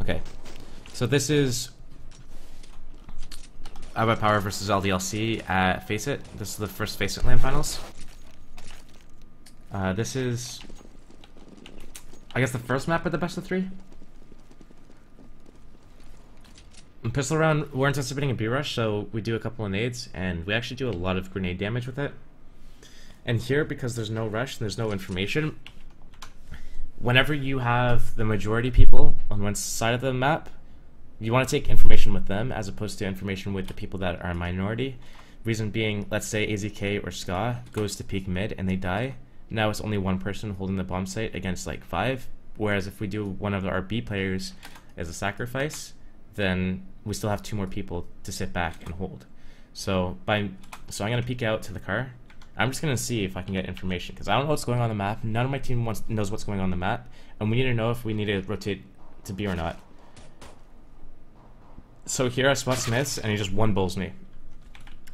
Okay, so this is iBUYPOWER versus LDLC at FaceIT. This is the first FaceIT LAN Finals. This is, I guess, the first map of the best of 3. In pistol round, we're anticipating a B-rush, so we do a couple of nades, and we actually do a lot of grenade damage with it. And here, because there's no rush and there's no information, whenever you have the majority people on one side of the map, you want to take information with them as opposed to information with the people that are a minority. Reason being, let's say AZK or SCA goes to peek mid and they die. Now it's only one person holding the bomb site against like 5. Whereas if we do one of our B players as a sacrifice, then we still have 2 more people to sit back and hold. So I'm gonna peek out to the car. I'm just gonna see if I can get information because I don't know what's going on the map. None of my team knows what's going on the map, and we need to know if we need to rotate to B or not. So here I spot Smiths, and he just one bulls me,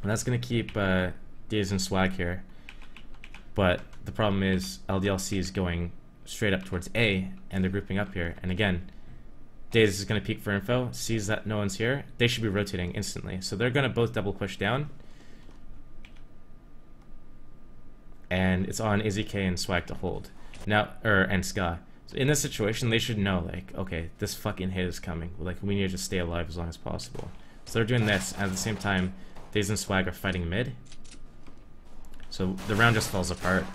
and that's gonna keep Daze and Swag here. But the problem is LDLC is going straight up towards A, and they're grouping up here. And again, Daze is gonna peek for info, sees that no one's here. They should be rotating instantly, so they're gonna both double push down. And it's on AZK and Swag to hold now, and SCA. So in this situation, they should know, like, okay, this fucking hit is coming. Like, we need to just stay alive as long as possible. So they're doing this, and at the same time, Daze and Swag are fighting mid. So the round just falls apart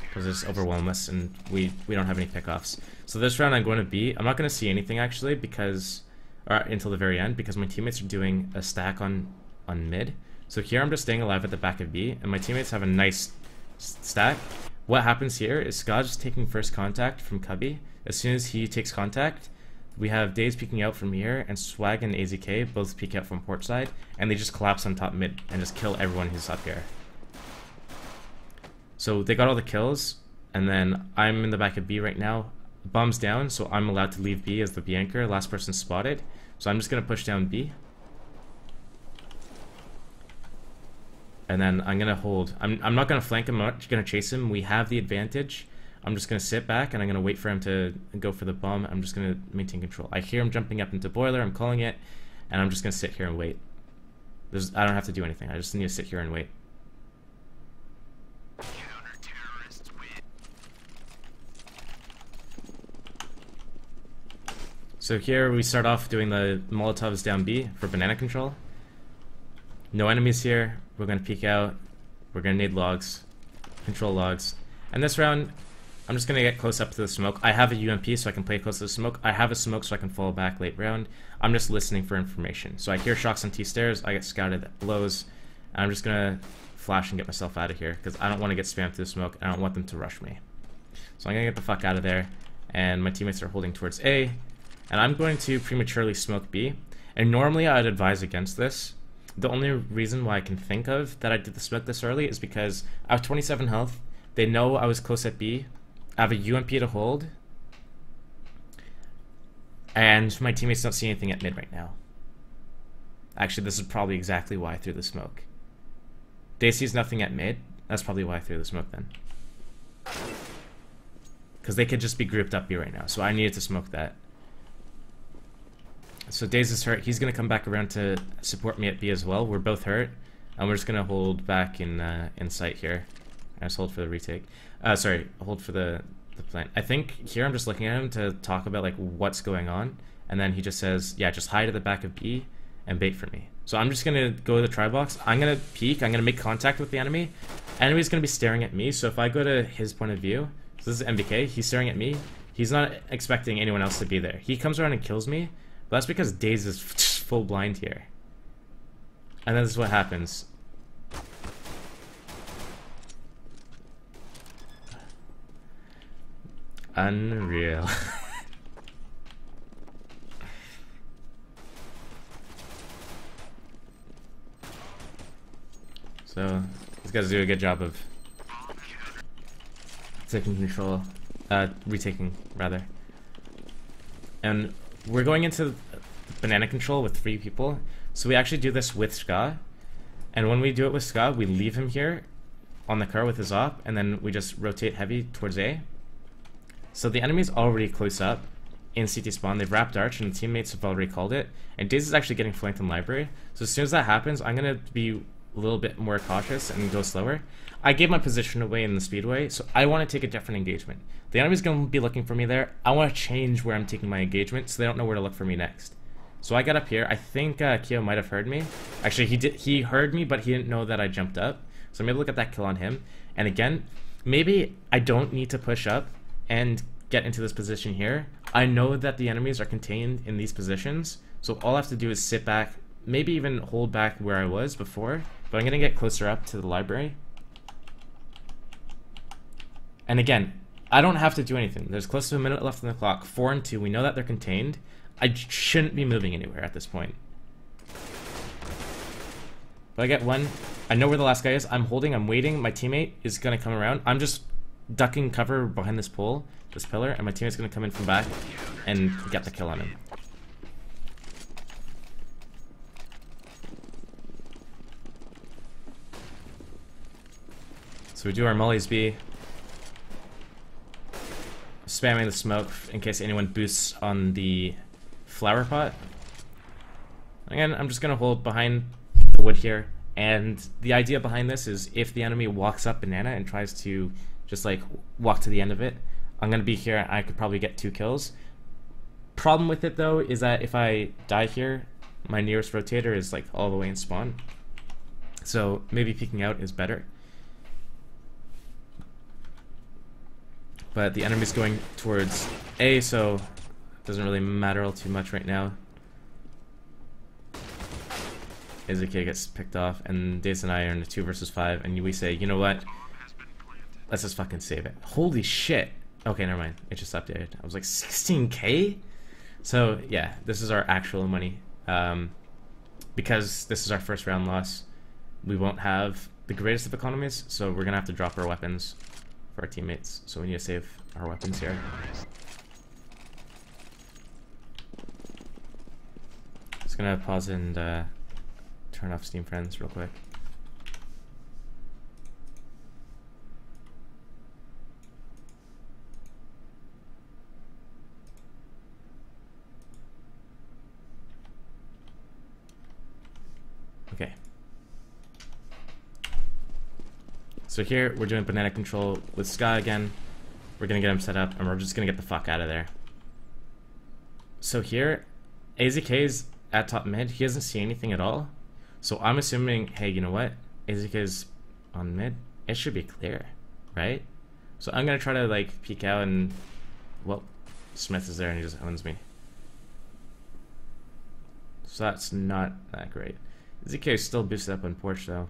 because it's overwhelm us, and we don't have any pickoffs. So this round I'm going to B. I'm not going to see anything actually because, or until the very end, because my teammates are doing a stack on mid. So here I'm just staying alive at the back of B, and my teammates have a nice stack. What happens here is SCA just taking first contact from Cubby. As soon as he takes contact, we have Daze peeking out from here, and Swag and AZK both peek out from port side, and they just collapse on top mid and just kill everyone who's up here. So they got all the kills, and then I'm in the back of B right now. Bomb's down, so I'm allowed to leave B as the B anchor. Last person spotted, so I'm just gonna push down B. And then I'm gonna hold. I'm not gonna flank him, I'm not gonna chase him. We have the advantage. I'm just gonna sit back and I'm gonna wait for him to go for the bomb. I'm just gonna maintain control. I hear him jumping up into boiler, I'm calling it, and I'm just gonna sit here and wait. I don't have to do anything, I just need to sit here and wait. So here we start off doing the Molotovs down B for banana control. No enemies here. We're going to peek out. We're going to nade logs, control logs. And this round, I'm just going to get close up to the smoke. I have a UMP so I can play close to the smoke. I have a smoke so I can fall back late round. I'm just listening for information. So I hear shocks on T stairs. I get scouted at blows. And I'm just going to flash and get myself out of here because I don't want to get spammed through the smoke. I don't want them to rush me. So I'm going to get the fuck out of there. And my teammates are holding towards A. And I'm going to prematurely smoke B. And normally I'd advise against this. The only reason why I can think of that I did the smoke this early is because I have 27 health. They know I was close at B. I have a UMP to hold. And my teammates don't see anything at mid right now. Actually, this is probably exactly why I threw the smoke. They sees nothing at mid. That's probably why I threw the smoke then. Because they could just be grouped up B right now. So I needed to smoke that. So Daze is hurt. He's going to come back around to support me at B as well. We're both hurt. And we're just going to hold back in sight here. I just hold for the retake. Sorry, hold for the plant. I think here I'm just looking at him to talk about like what's going on. And then he just says, yeah, just hide at the back of B and bait for me. So I'm just going to go to the try box. I'm going to peek. I'm going to make contact with the enemy. Enemy's going to be staring at me. So if I go to his point of view, so this is MBK. He's staring at me. He's not expecting anyone else to be there. He comes around and kills me. But that's because Daze is full blind here. And this is what happens. Unreal. So, these guys do a good job of taking control. Retaking, rather. And we're going into banana control with 3 people. So we actually do this with SCA. And when we do it with SCA, we leave him here on the car with his op, and then we just rotate heavy towards A. So the enemy's already close up, in CT spawn. They've wrapped arch, and the teammates have already called it. And Daze is actually getting flanked in library. So as soon as that happens, I'm going to be a little bit more cautious and go slower. I gave my position away in the speedway, so I want to take a different engagement. The enemy's going to be looking for me there. I want to change where I'm taking my engagement so they don't know where to look for me next. So I got up here. I think Kyo might have heard me. Actually, he heard me, but he didn't know that I jumped up. So I'm able to get that kill on him. And again, maybe I don't need to push up and get into this position here. I know that the enemies are contained in these positions, so all I have to do is sit back, maybe even hold back where I was before, but I'm going to get closer up to the library. And again, I don't have to do anything. There's close to a minute left on the clock. 4 and 2. We know that they're contained. I shouldn't be moving anywhere at this point. But I get one. I know where the last guy is. I'm holding. I'm waiting. My teammate is going to come around. I'm just ducking cover behind this pole, this pillar, and my teammate's going to come in from back and get the kill on him. So we do our mollies B. Spamming the smoke in case anyone boosts on the flower pot. Again, I'm just gonna hold behind the wood here, and the idea behind this is if the enemy walks up banana and tries to just like walk to the end of it, I'm gonna be here. I could probably get 2 kills. Problem with it though is that if I die here, my nearest rotator is like all the way in spawn, so maybe peeking out is better. But the enemy's going towards A, so it doesn't really matter all too much right now. Izike gets picked off, and Daze and I are in a 2 versus 5, and we say, you know what? Let's just fucking save it. Holy shit. Okay, never mind. It just updated. I was like, 16k? So, yeah, this is our actual money. Because this is our first round loss, we won't have the greatest of economies, so we're gonna have to drop our weapons for our teammates, so we need to save our weapons here. Just gonna pause and turn off Steam Friends real quick. Okay. So here, we're doing banana control with Sky again. We're gonna get him set up, and we're just gonna get the fuck out of there. So here, AZK's at top mid. He doesn't see anything at all. So I'm assuming, hey, you know what? AZK's on mid. It should be clear, right? So I'm gonna try to like peek out, and well, Smith is there and he just owns me. So that's not that great. AZK is still boosted up on porch though.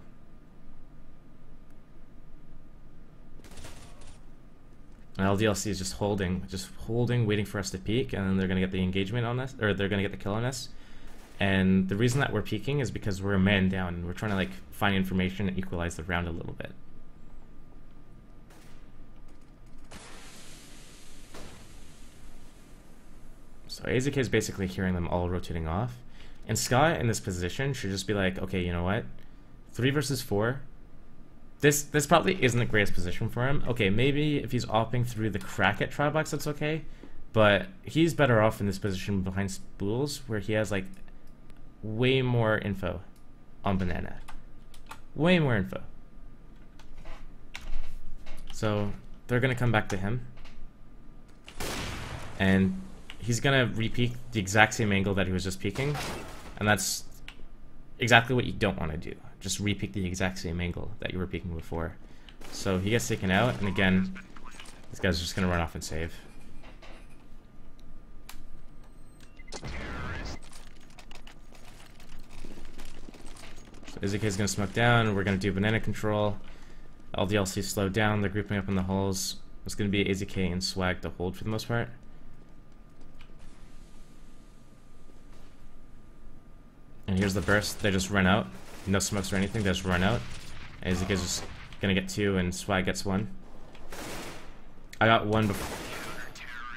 And LDLC is just holding, waiting for us to peek, and then they're gonna get the engagement on us, or they're gonna get the kill on us. And the reason that we're peeking is because we're a man down, and we're trying to like find information and equalize the round a little bit. So AZK is basically hearing them all rotating off, and Sky in this position should just be like, okay, you know what? 3 versus 4. This probably isn't the greatest position for him. Okay, maybe if he's opping through the crack at Tribox, that's okay. But he's better off in this position behind spools, where he has like way more info on banana. Way more info. So they're gonna come back to him, and he's gonna re-peek the exact same angle that he was just peeking, and that's exactly what you don't want to do. Just re-peek the exact same angle that you were peeking before. So he gets taken out, and again, this guy's just gonna run off and save. So Izuke's gonna smoke down, we're gonna do banana control. LDLC slowed down, they're grouping up in the holes. It's gonna be AZK and Swag to hold for the most part. And here's the burst, they just run out. No smokes or anything, they just run out. AZK's just gonna get 2 and Swag gets 1. I got 1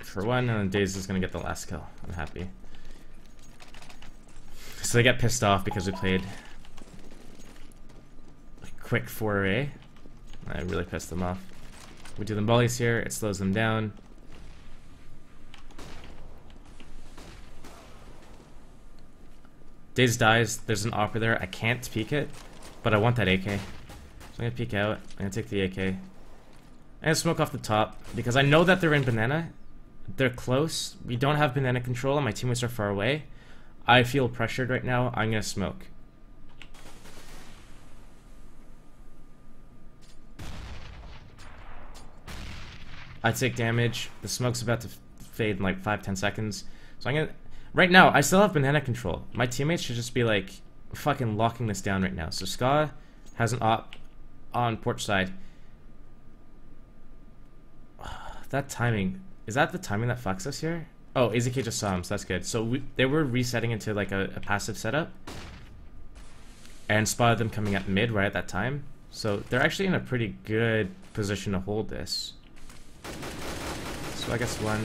for 1, and then Daze is gonna get the last kill. I'm happy. So they get pissed off because we played a quick 4A. I really pissed them off. We do the volleys here, it slows them down. Daze dies. There's an Opera there. I can't peek it, but I want that AK. So I'm gonna peek out. I'm gonna take the AK. I'm gonna smoke off the top because I know that they're in banana. They're close. We don't have banana control and my teammates are far away. I feel pressured right now. I'm gonna smoke. I take damage. The smoke's about to fade in like 5-10 seconds. So I'm gonna... Right now, I still have banana control. My teammates should just be like fucking locking this down right now. So Ska has an op on porch side. That timing... Is that the timing that fucks us here? Oh, AZK just saw him, so that's good. So they were resetting into like a passive setup. And spotted them coming at mid right at that time. So they're actually in a pretty good position to hold this. So I guess one.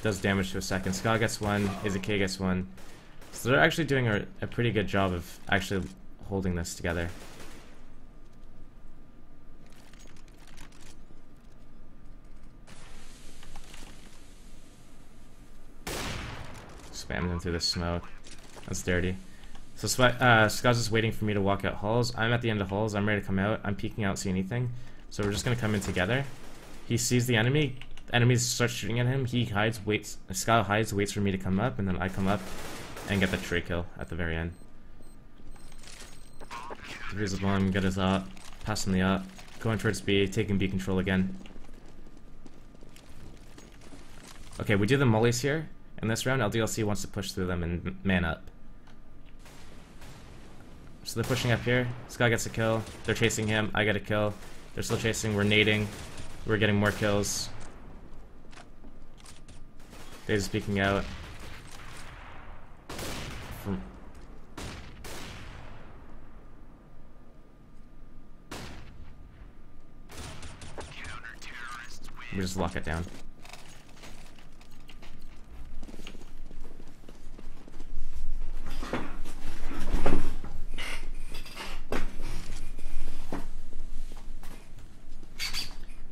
Does damage to a second. Ska gets one. AZK gets one. So they're actually doing a pretty good job of actually holding this together. Spamming them through the smoke. That's dirty. So Ska's just waiting for me to walk out halls. I'm at the end of halls. I'm ready to come out. I'm peeking out, see anything. So we're just gonna come in together. He sees the enemy. Enemies start shooting at him. He hides, waits. Ska hides, waits for me to come up, and then I come up and get the trade kill at the very end. Here's the bomb. Get his op. Passing the op. Going towards B. Taking B control again. Okay, we do the mollies here. In this round, LDLC wants to push through them and man up. So they're pushing up here. Ska gets a kill. They're chasing him. I get a kill. They're still chasing. We're nading. We're getting more kills. Daze is peeking out. We just lock it down.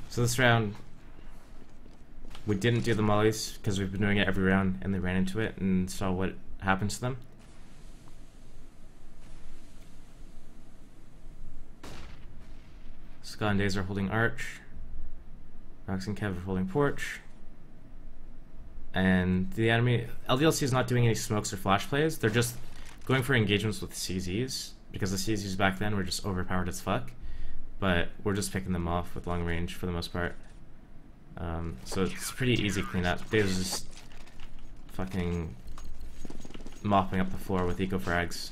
So this round, we didn't do the mollies because we've been doing it every round and they ran into it and saw what happened to them. Ska and Daze are holding Arch. Rox and Kev are holding Porch. And the enemy, LDLC is not doing any smokes or flash plays. They're just going for engagements with CZs because the CZs back then were just overpowered as fuck. But we're just picking them off with long range for the most part. So it's pretty easy cleanup. Daze is just fucking mopping up the floor with eco frags.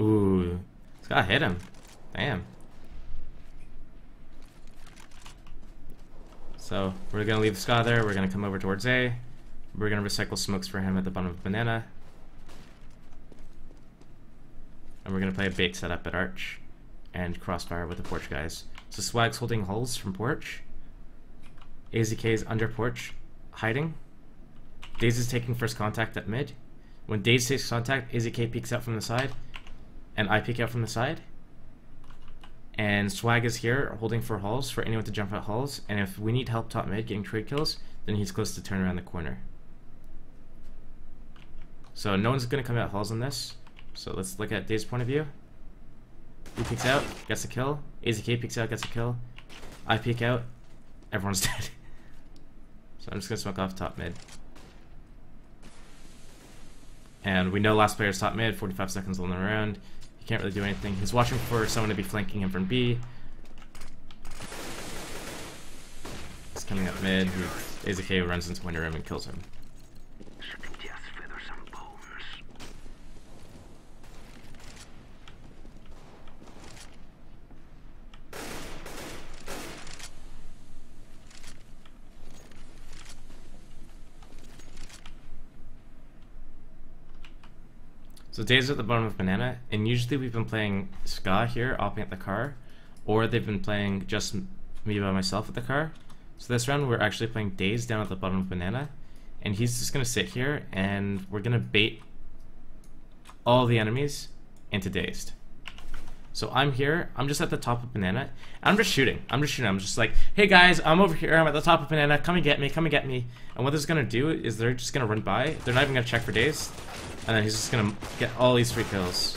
Ooh, it's gotta hit him. Damn. So we're gonna leave Ska there. We're gonna come over towards A. We're gonna recycle smokes for him at the bottom of banana. And we're gonna play a bait setup at Arch and crossfire with the porch guys. So Swag's holding hulls from porch. AZK is under porch, hiding. Daze is taking first contact at mid. When Daze takes contact, AZK peeks out from the side, and I peek out from the side. And Swag is here holding for hulls for anyone to jump at hulls. And if we need help top mid getting trade kills, then he's close to turn around the corner. So no one's gonna come out hulls on this. So let's look at Daze's point of view. He peeks out, gets a kill. AZK peeks out, gets a kill. I peek out, everyone's dead. So I'm just gonna smoke off top mid. And we know last player's top mid, 45 seconds on the round. He can't really do anything. He's watching for someone to be flanking him from B. He's coming up mid. AZK runs into winter room and kills him. So Daze at the bottom of banana, and usually we've been playing Ska here, opping at the car, or they've been playing just me by myself at the car. So this round we're actually playing Daze down at the bottom of banana, and he's just gonna sit here, and we're gonna bait all the enemies into Dazed. So I'm here. I'm just at the top of banana. I'm just shooting. I'm just like, hey guys, I'm over here. I'm at the top of banana. Come and get me. Come and get me. And what this is gonna do is they're just gonna run by. They're not even gonna check for days. And then he's just gonna get all these free kills.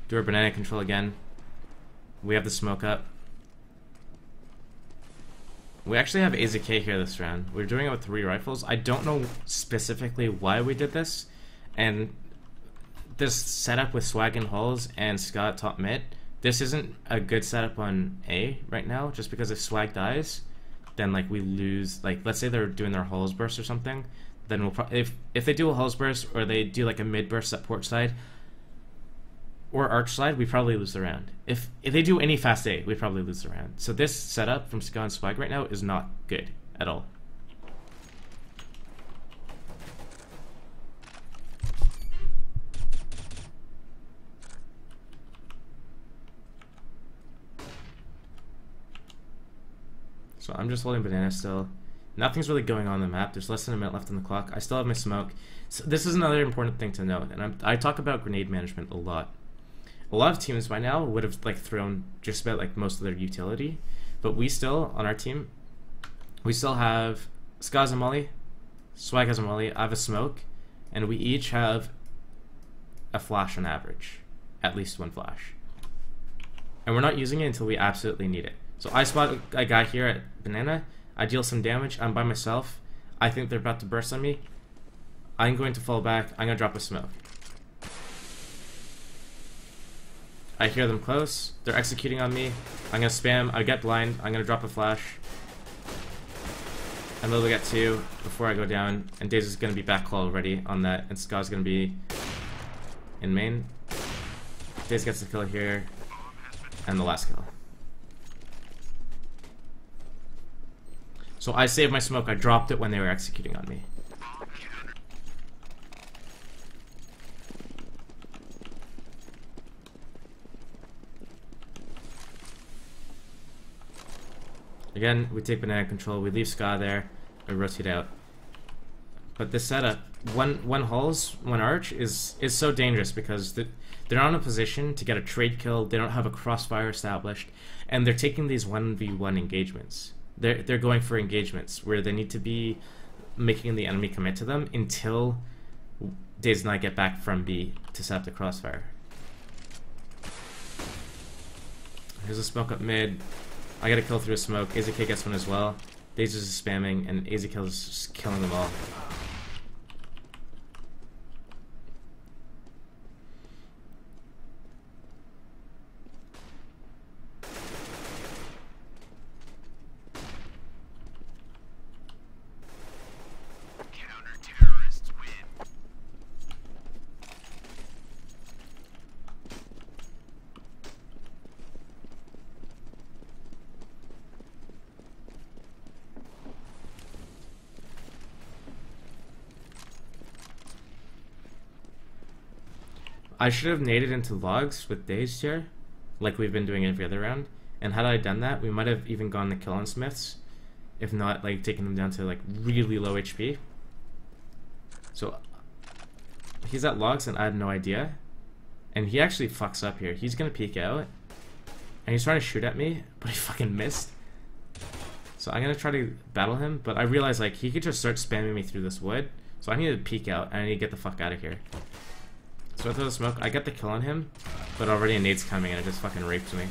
Do our banana control again. We have the smoke up. We actually have AZK here this round. We're doing it with 3 rifles. I don't know specifically why we did this. And this setup with Swag and Hulls and Scott top mid, this isn't a good setup on A right now, just because if Swag dies, then like we lose, like let's say they're doing their Hulls burst or something, then we'll if they do a Hulls burst or they do like a mid burst at port side, or arch side, we probably lose the round. If they do any fast A, we probably lose the round. So this setup from Scott and Swag right now is not good at all. So I'm just holding banana still. Nothing's really going on the map. There's less than a minute left on the clock. I still have my smoke. So this is another important thing to note, and I talk about grenade management a lot. A lot of teams by now would have like thrown just about like most of their utility, but we still, on our team, we still have Ska has a molly, Swag has a molly, I have a smoke, and we each have a flash on average. At least 1 flash. And we're not using it until we absolutely need it. So I spot a guy here at banana, I deal some damage, I'm by myself, I think they're about to burst on me, I'm going to fall back, I'm going to drop a smoke. I hear them close, they're executing on me, I'm gonna spam, I get blind, I'm gonna drop a flash. I'm able to get 2 before I go down, and Daze is gonna be back call already on that, and Ska's gonna be in main. Daze gets the kill here, and the last kill. So I saved my smoke, I dropped it when they were executing on me. Again, we take banana control, we leave Ska there, we rotate out. But this setup, one Hulls, 1 arch, is so dangerous because they're not in a position to get a trade kill, they don't have a crossfire established, and they're taking these 1v1 engagements. They're going for engagements where they need to be making the enemy commit to them until Daze and I get back from B to set up the crossfire. Here's a smoke up mid. I get a kill through a smoke. AZK gets one as well. Daze is spamming, and AZK is just killing them all. I should have naded into logs with Daze here, like we've been doing every other round. And had I done that, we might have even gone the kill on Smiths, if not like taking them down to like really low HP. So he's at logs and I had no idea. And he actually fucks up here. He's gonna peek out, and he's trying to shoot at me, but he fucking missed. So I'm gonna try to battle him, but I realize like he could just start spamming me through this wood. So I need to peek out and I need to get the fuck out of here. So I throw the smoke, I get the kill on him, but already a nade's coming and it just fucking raped me.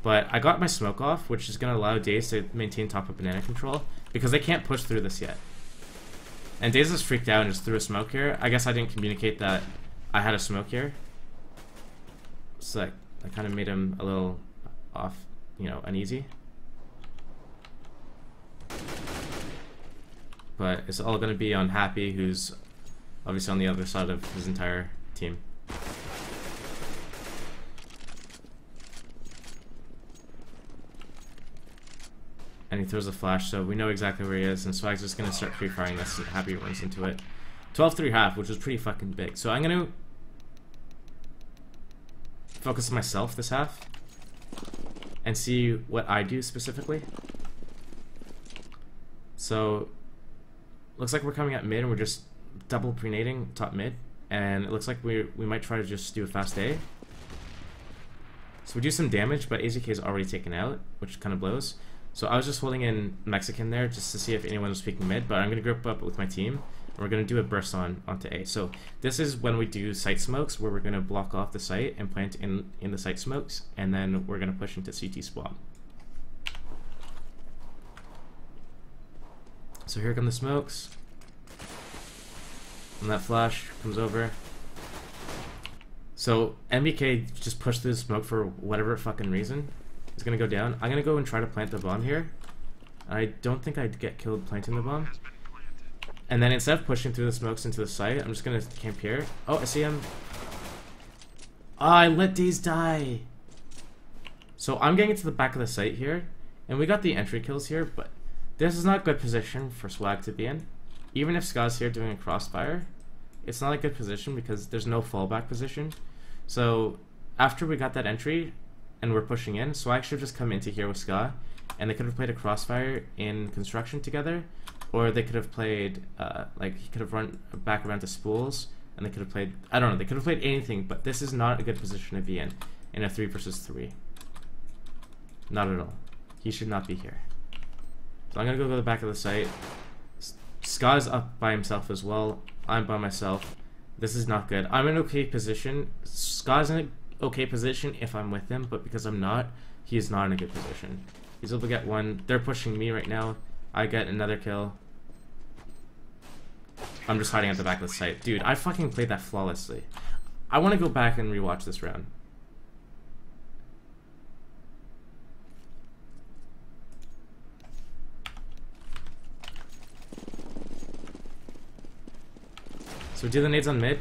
But I got my smoke off, which is going to allow Daze to maintain top of banana control, because they can't push through this yet. And Daze is freaked out and just threw a smoke here. I guess I didn't communicate that I had a smoke here. So I kind of made him a little off, you know, uneasy. But it's all going to be on Happy, who's obviously on the other side of his entire team. And he throws a flash, so we know exactly where he is, and Swag's just going to start free firing this, and Happy runs into it. 12-3 half, which was pretty fucking big. So I'm going to focus on myself this half and see what I do specifically. So looks like we're coming at mid and we're just double pre-nading top mid, and it looks like we might try to just do a fast A. So we do some damage, but AZK is already taken out, which kind of blows. So I was just holding in Mexican there just to see if anyone was peeking mid, but I'm going to group up with my team, and we're going to do a burst onto A. So this is when we do site smokes, where we're going to block off the site and plant in the site smokes, and then we're going to push into CT spawn. So here come the smokes, and that flash comes over. So MBK just pushed through the smoke for whatever fucking reason. It's gonna go down. I'm gonna go and try to plant the bomb here. I don't think I'd get killed planting the bomb. And then instead of pushing through the smokes into the site, I'm just gonna camp here. Oh, I see him. Oh, I let these die. So I'm getting into the back of the site here, and we got the entry kills here, but this is not a good position for Swag to be in. Even if Ska's here doing a crossfire, it's not a good position because there's no fallback position. So after we got that entry and we're pushing in, Swag should just come into here with Ska, and they could have played a crossfire in construction together, or they could have played like he could have run back around to spools, and they could have played, I don't know, they could have played anything, but this is not a good position to be in a 3 versus 3. Not at all. He should not be here. So I'm gonna go to the back of the site. Ska's up by himself as well. I'm by myself. This is not good. I'm in an okay position. Ska's in an okay position if I'm with him, but because I'm not, he is not in a good position. He's able to get one. They're pushing me right now. I get another kill. I'm just hiding at the back of the site. Dude, I fucking played that flawlessly. I want to go back and rewatch this round. So we do the nades on mid.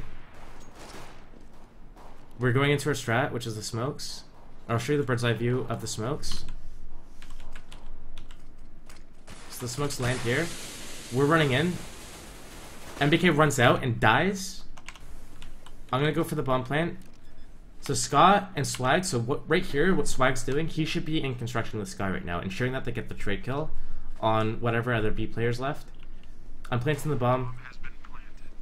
We're going into our strat, which is the smokes. I'll show you the bird's eye view of the smokes. So the smokes land here. We're running in. MBK runs out and dies. I'm gonna go for the bomb plant. So Ska and Swag, so what right here, what Swag's doing, he should be in construction with Ska right now, ensuring that they get the trade kill on whatever other B players left. I'm planting the bomb.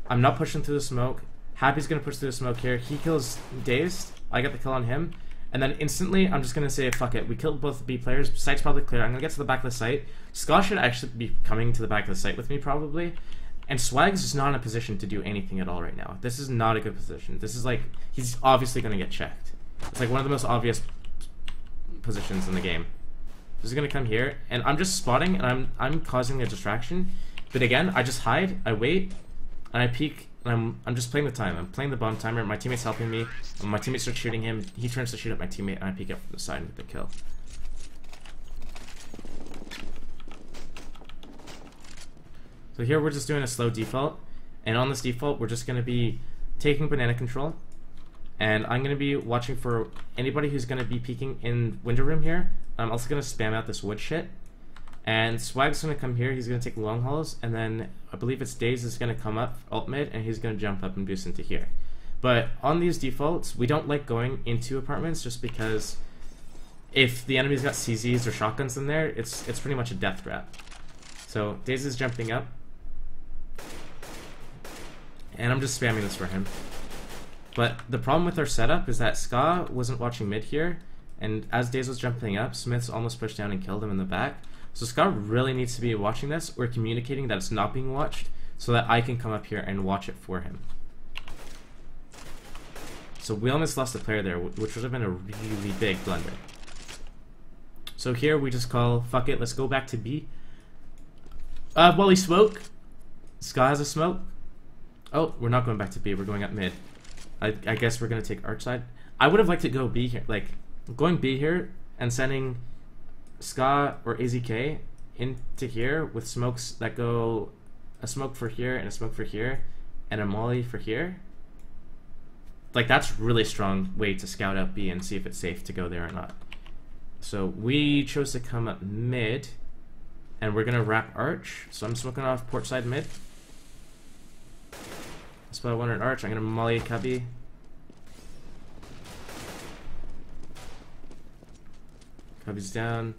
I'm not pushing through the smoke. Happy's gonna push through the smoke here. He kills Dazed. I get the kill on him. And then instantly, I'm just gonna say, fuck it. We killed both the B players. Site's probably clear. I'm gonna get to the back of the site. Ska should actually be coming to the back of the site with me, probably. And Swag's just not in a position to do anything at all right now. This is not a good position. This is like, he's obviously gonna get checked. It's like one of the most obvious positions in the game. He's gonna come here, and I'm just spotting, and I'm causing a distraction. But again, I just hide, I wait, and I peek, and I'm just playing the time. I'm playing the bomb timer. My teammate's helping me. When my teammate starts shooting him, he turns to shoot at my teammate, and I peek up from the side and get the kill. So here we're just doing a slow default, and on this default, we're just going to be taking banana control, and I'm going to be watching for anybody who's going to be peeking in window room here. I'm also going to spam out this wood shit. And Swag's gonna come here, he's gonna take long hauls, and then I believe it's Daze is gonna come up alt mid, and he's gonna jump up and boost into here. But on these defaults, we don't like going into apartments just because if the enemy's got CZs or shotguns in there, it's pretty much a death trap. So Daze is jumping up, and I'm just spamming this for him. But the problem with our setup is that Ska wasn't watching mid here, and as Daze was jumping up, Smith's almost pushed down and killed him in the back. So Ska really needs to be watching this or communicating that it's not being watched so that I can come up here and watch it for him. So we almost lost a player there, which would have been a really big blunder. So here we just call, fuck it, let's go back to B. While we smoke, Ska has a smoke. Oh, we're not going back to B, we're going up mid. I guess we're going to take arch side. I would have liked to go B here, like going B here and sending Ska or AZK into here with smokes that go a smoke for here and a smoke for here and a molly for here. Like that's really strong way to scout out B and see if it's safe to go there or not. So we chose to come up mid and we're gonna wrap arch. So I'm smoking off port side mid. Spot one at arch. I'm gonna molly cubby. Puppy's down.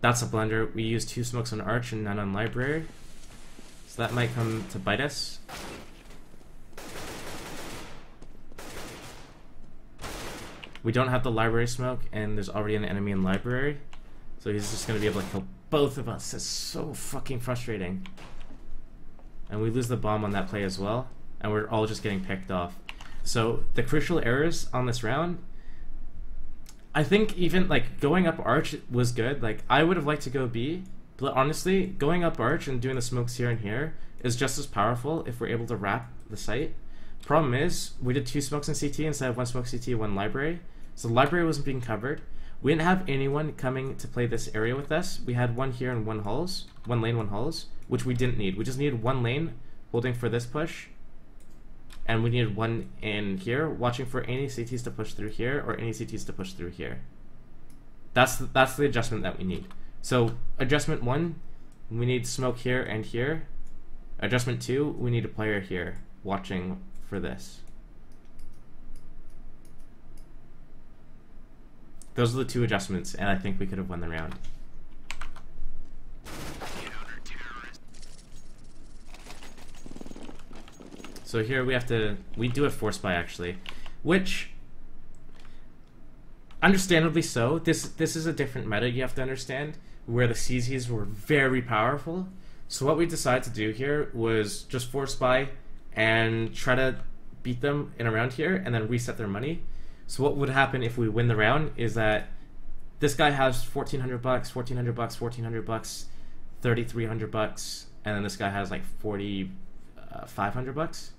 That's a blunder. We used 2 smokes on Arch and none on Library. So that might come to bite us. We don't have the Library smoke, and there's already an enemy in Library. So he's just going to be able to kill both of us. That's so fucking frustrating. And we lose the bomb on that play as well. And we're all just getting picked off. So the crucial errors on this round, I think even like going up Arch was good. Like I would have liked to go B, but honestly, going up Arch and doing the smokes here and here is just as powerful if we're able to wrap the site. Problem is, we did 2 smokes in CT instead of 1 smoke CT, 1 Library. So the Library wasn't being covered. We didn't have anyone coming to play this area with us. We had 1 here and 1 halls, 1 lane, 1 halls, which we didn't need. We just needed 1 lane holding for this push. And we needed 1 in here, watching for any CTs to push through here or any CTs to push through here. That's the adjustment that we need. So adjustment 1, we need smoke here and here. Adjustment 2, we need a player here watching for this. Those are the 2 adjustments, and I think we could have won the round. So here we do a force buy actually, which, understandably so, this is a different meta you have to understand, where the CZs were very powerful. So what we decided to do here was just force buy and try to beat them in a round here and then reset their money. So what would happen if we win the round is that this guy has 1,400 bucks, 1,400 bucks, 1,400 bucks, 3,300 bucks, and then this guy has like 4,500 bucks.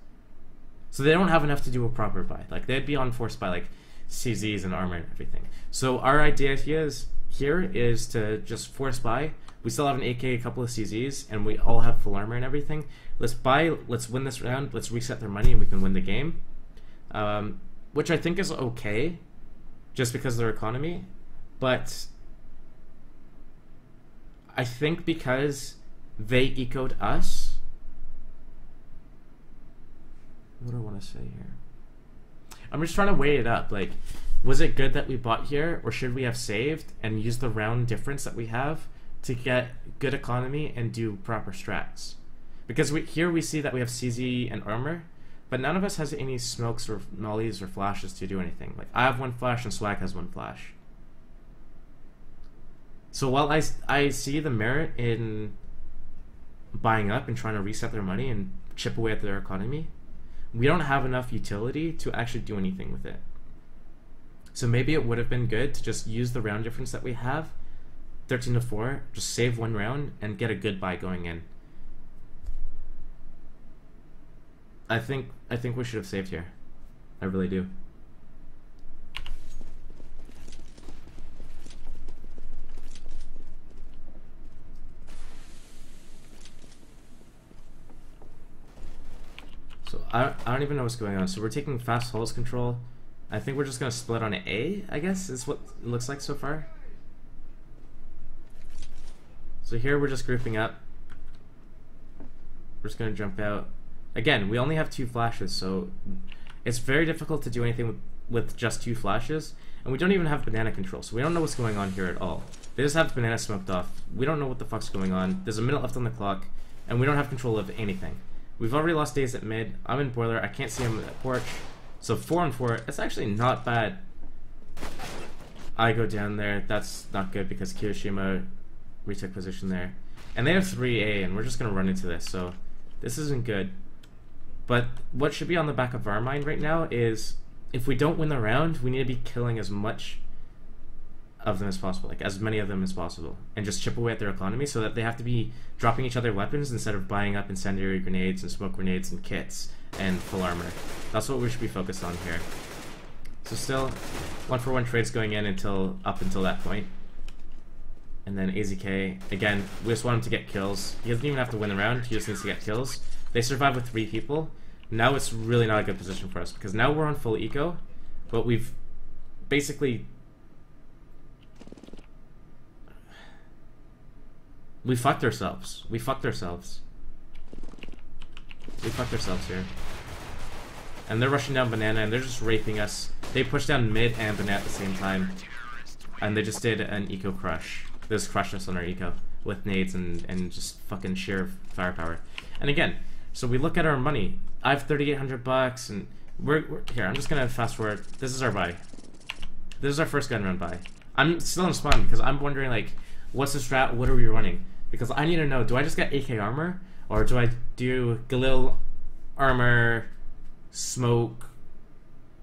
So they don't have enough to do a proper buy. Like they'd be on force by like CZs and armor and everything. So our idea here is to just force buy. We still have an AK, a couple of CZs, and we all have full armor and everything. Let's buy, let's win this round, let's reset their money and we can win the game. Which I think is okay, just because of their economy. But I think because they ecoed us, what do I want to say here? I'm just trying to weigh it up. Like, was it good that we bought here, or should we have saved and used the round difference that we have to get good economy and do proper strats? Because here we see that we have CZ and armor, but none of us has any smokes or mollies or flashes to do anything. Like, I have 1 flash and Swag has 1 flash. So while I see the merit in buying up and trying to reset their money and chip away at their economy, we don't have enough utility to actually do anything with it. So maybe it would have been good to just use the round difference that we have, 13-4, just save 1 round and get a good buy going in. I think we should have saved here. I really do. So I don't even know what's going on. So we're taking fast hulls control. I think we're just gonna split on A, I guess, is what it looks like so far. So here we're just grouping up. We're just gonna jump out. Again, we only have 2 flashes, so it's very difficult to do anything with just 2 flashes. And we don't even have banana control, so we don't know what's going on here at all. They just have banana smoked off. We don't know what the fuck's going on. There's a minute left on the clock, and we don't have control of anything. We've already lost days at mid. I'm in boiler. I can't see him at porch. So 4-4. It's actually not bad. I go down there. That's not good because Kiyoshima retook position there. And they have 3A, and we're just going to run into this. So this isn't good. But what should be on the back of our mind right now is if we don't win the round, we need to be killing as much of them as possible, like as many of them as possible, and just chip away at their economy so that they have to be dropping each other weapons instead of buying up incendiary grenades and smoke grenades and kits and full armor. That's what we should be focused on here. So still 1-for-1 trades going in up until that point. And then AZK, again, we just want him to get kills. He doesn't even have to win the round, he just needs to get kills. They survive with 3 people. Now it's really not a good position for us because now we're on full eco, but we've basically we fucked ourselves. We fucked ourselves here. And they're rushing down banana and they're just raping us. They push down mid and banana at the same time. and they just did an eco crush. They just crushed us on our eco with nades and just fucking sheer firepower. And again, so we look at our money. I have 3,800 bucks, and we're here. I'm just gonna fast forward. This is our buy. This is our first gun run buy. I'm still in spawn because I'm wondering, like, what's the strat? What are we running? Because I need to know, do I just get AK armor? Or do I do Galil armor, smoke,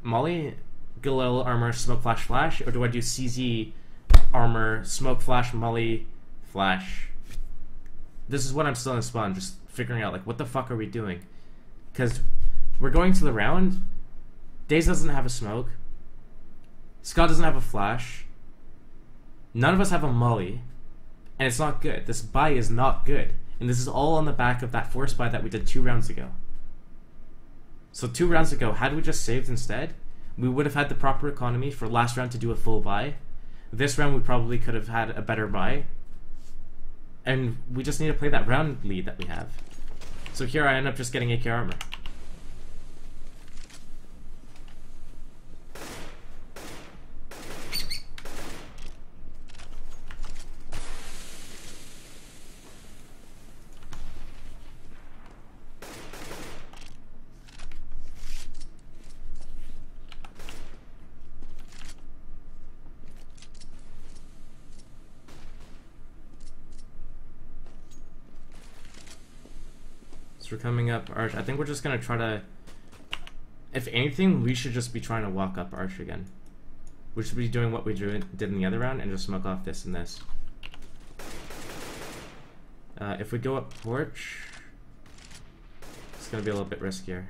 molly? Galil armor, smoke, flash? Or do I do CZ armor, smoke, flash, molly, flash? This is what I'm still in spawn, just figuring out, like, what the fuck are we doing? Because we're going to the round. Daze doesn't have a smoke. Scott doesn't have a flash. None of us have a molly. And it's not good. This buy is not good. And this is all on the back of that force buy that we did 2 rounds ago. So 2 rounds ago, had we just saved instead, we would have had the proper economy for last round to do a full buy. This round we probably could have had a better buy. And we just need to play that round lead that we have. So here I end up just getting AK armor. So we're coming up Arch. I think we're just gonna try to, if anything, we should just be trying to walk up Arch again. We should be doing what we did in the other round and just smoke off this and this. If we go up Porch, it's gonna be a little bit riskier.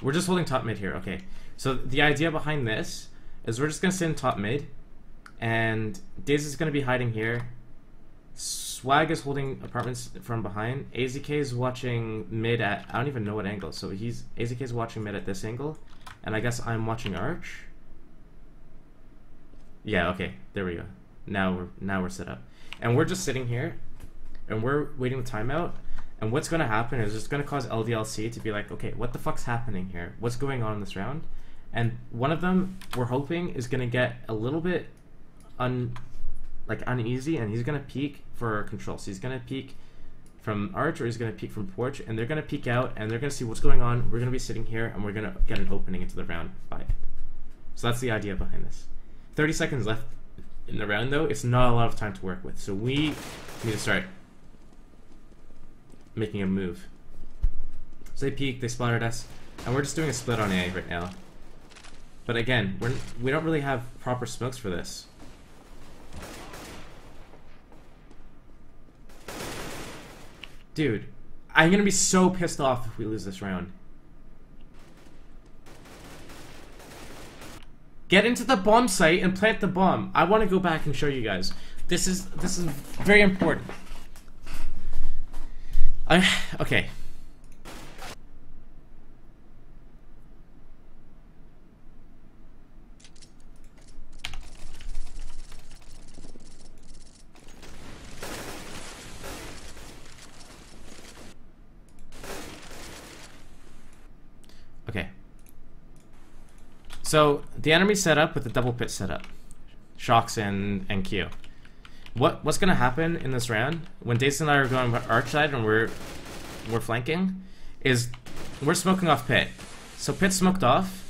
We're just holding top mid here, okay. So the idea behind this is we're just gonna sit in top mid, and Daze is gonna be hiding here. Swag is holding apartments from behind. AZK is watching mid at, I don't even know what angle, so AZK is watching mid at this angle, and I guess I'm watching Arch. Yeah, okay, there we go. Now we're set up. And we're just sitting here, and we're waiting the timeout, and what's gonna happen is it's gonna cause LDLC to be like, okay, what the fuck's happening here? What's going on in this round? And one of them, we're hoping, is gonna get a little bit uneasy, and he's gonna peek for control. So he's gonna peek from Arch, or he's gonna peek from Porch, and they're gonna peek out, and they're gonna see what's going on. We're gonna be sitting here, and we're gonna get an opening into the round by it. So that's the idea behind this. 30 seconds left in the round, though. It's not a lot of time to work with, so we need to start making a move. So they peeked, they spotted us, and we're just doing a split on A right now. But again, we don't really have proper smokes for this. Dude, I'm gonna be so pissed off if we lose this round. Get into the bomb site and plant the bomb. I want to go back and show you guys. This is very important. Okay. Okay. So the enemy set up with the double pit setup, Shocks and Q. What's gonna happen in this round when Dace and I are going Arch side and we're flanking is we're smoking off pit. So pit smoked off,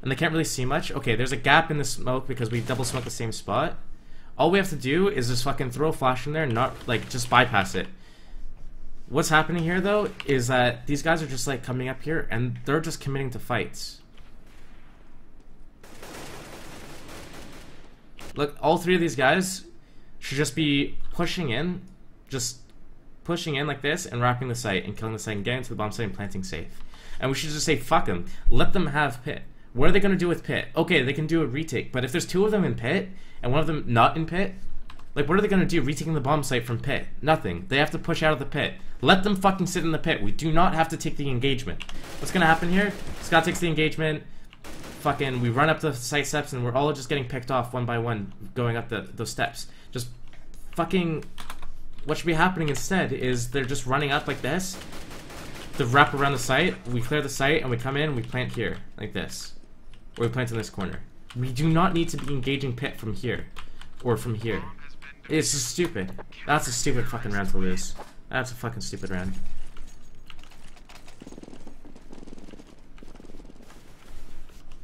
and they can't really see much. Okay, there's a gap in the smoke because we double smoked the same spot. All we have to do is just fucking throw a flash in there and not like just bypass it. What's happening here though is that these guys are just like coming up here and they're just committing to fights. Look, all 3 of these guys should just be pushing in like this and wrapping the site and killing the site and getting to the bomb site and planting safe. And we should just say fuck them, let them have pit. What are they gonna do with pit? Okay, they can do a retake, but if there's 2 of them in pit and one of them not in pit, like what are they gonna do retaking the bomb site from pit? Nothing. They have to push out of the pit. Let them fucking sit in the pit. We do not have to take the engagement. What's gonna happen here? Scott takes the engagement. Fucking, we run up the site steps and we're all just getting picked off one by one going up those steps. Just fucking, what should be happening instead is they're just running up like this. the wrap around the site, we clear the site, and we come in and we plant here, like this. Or we plant in this corner. We do not need to be engaging pit from here. Or from here. It's just stupid. That's a stupid fucking round to lose. That's a fucking stupid round.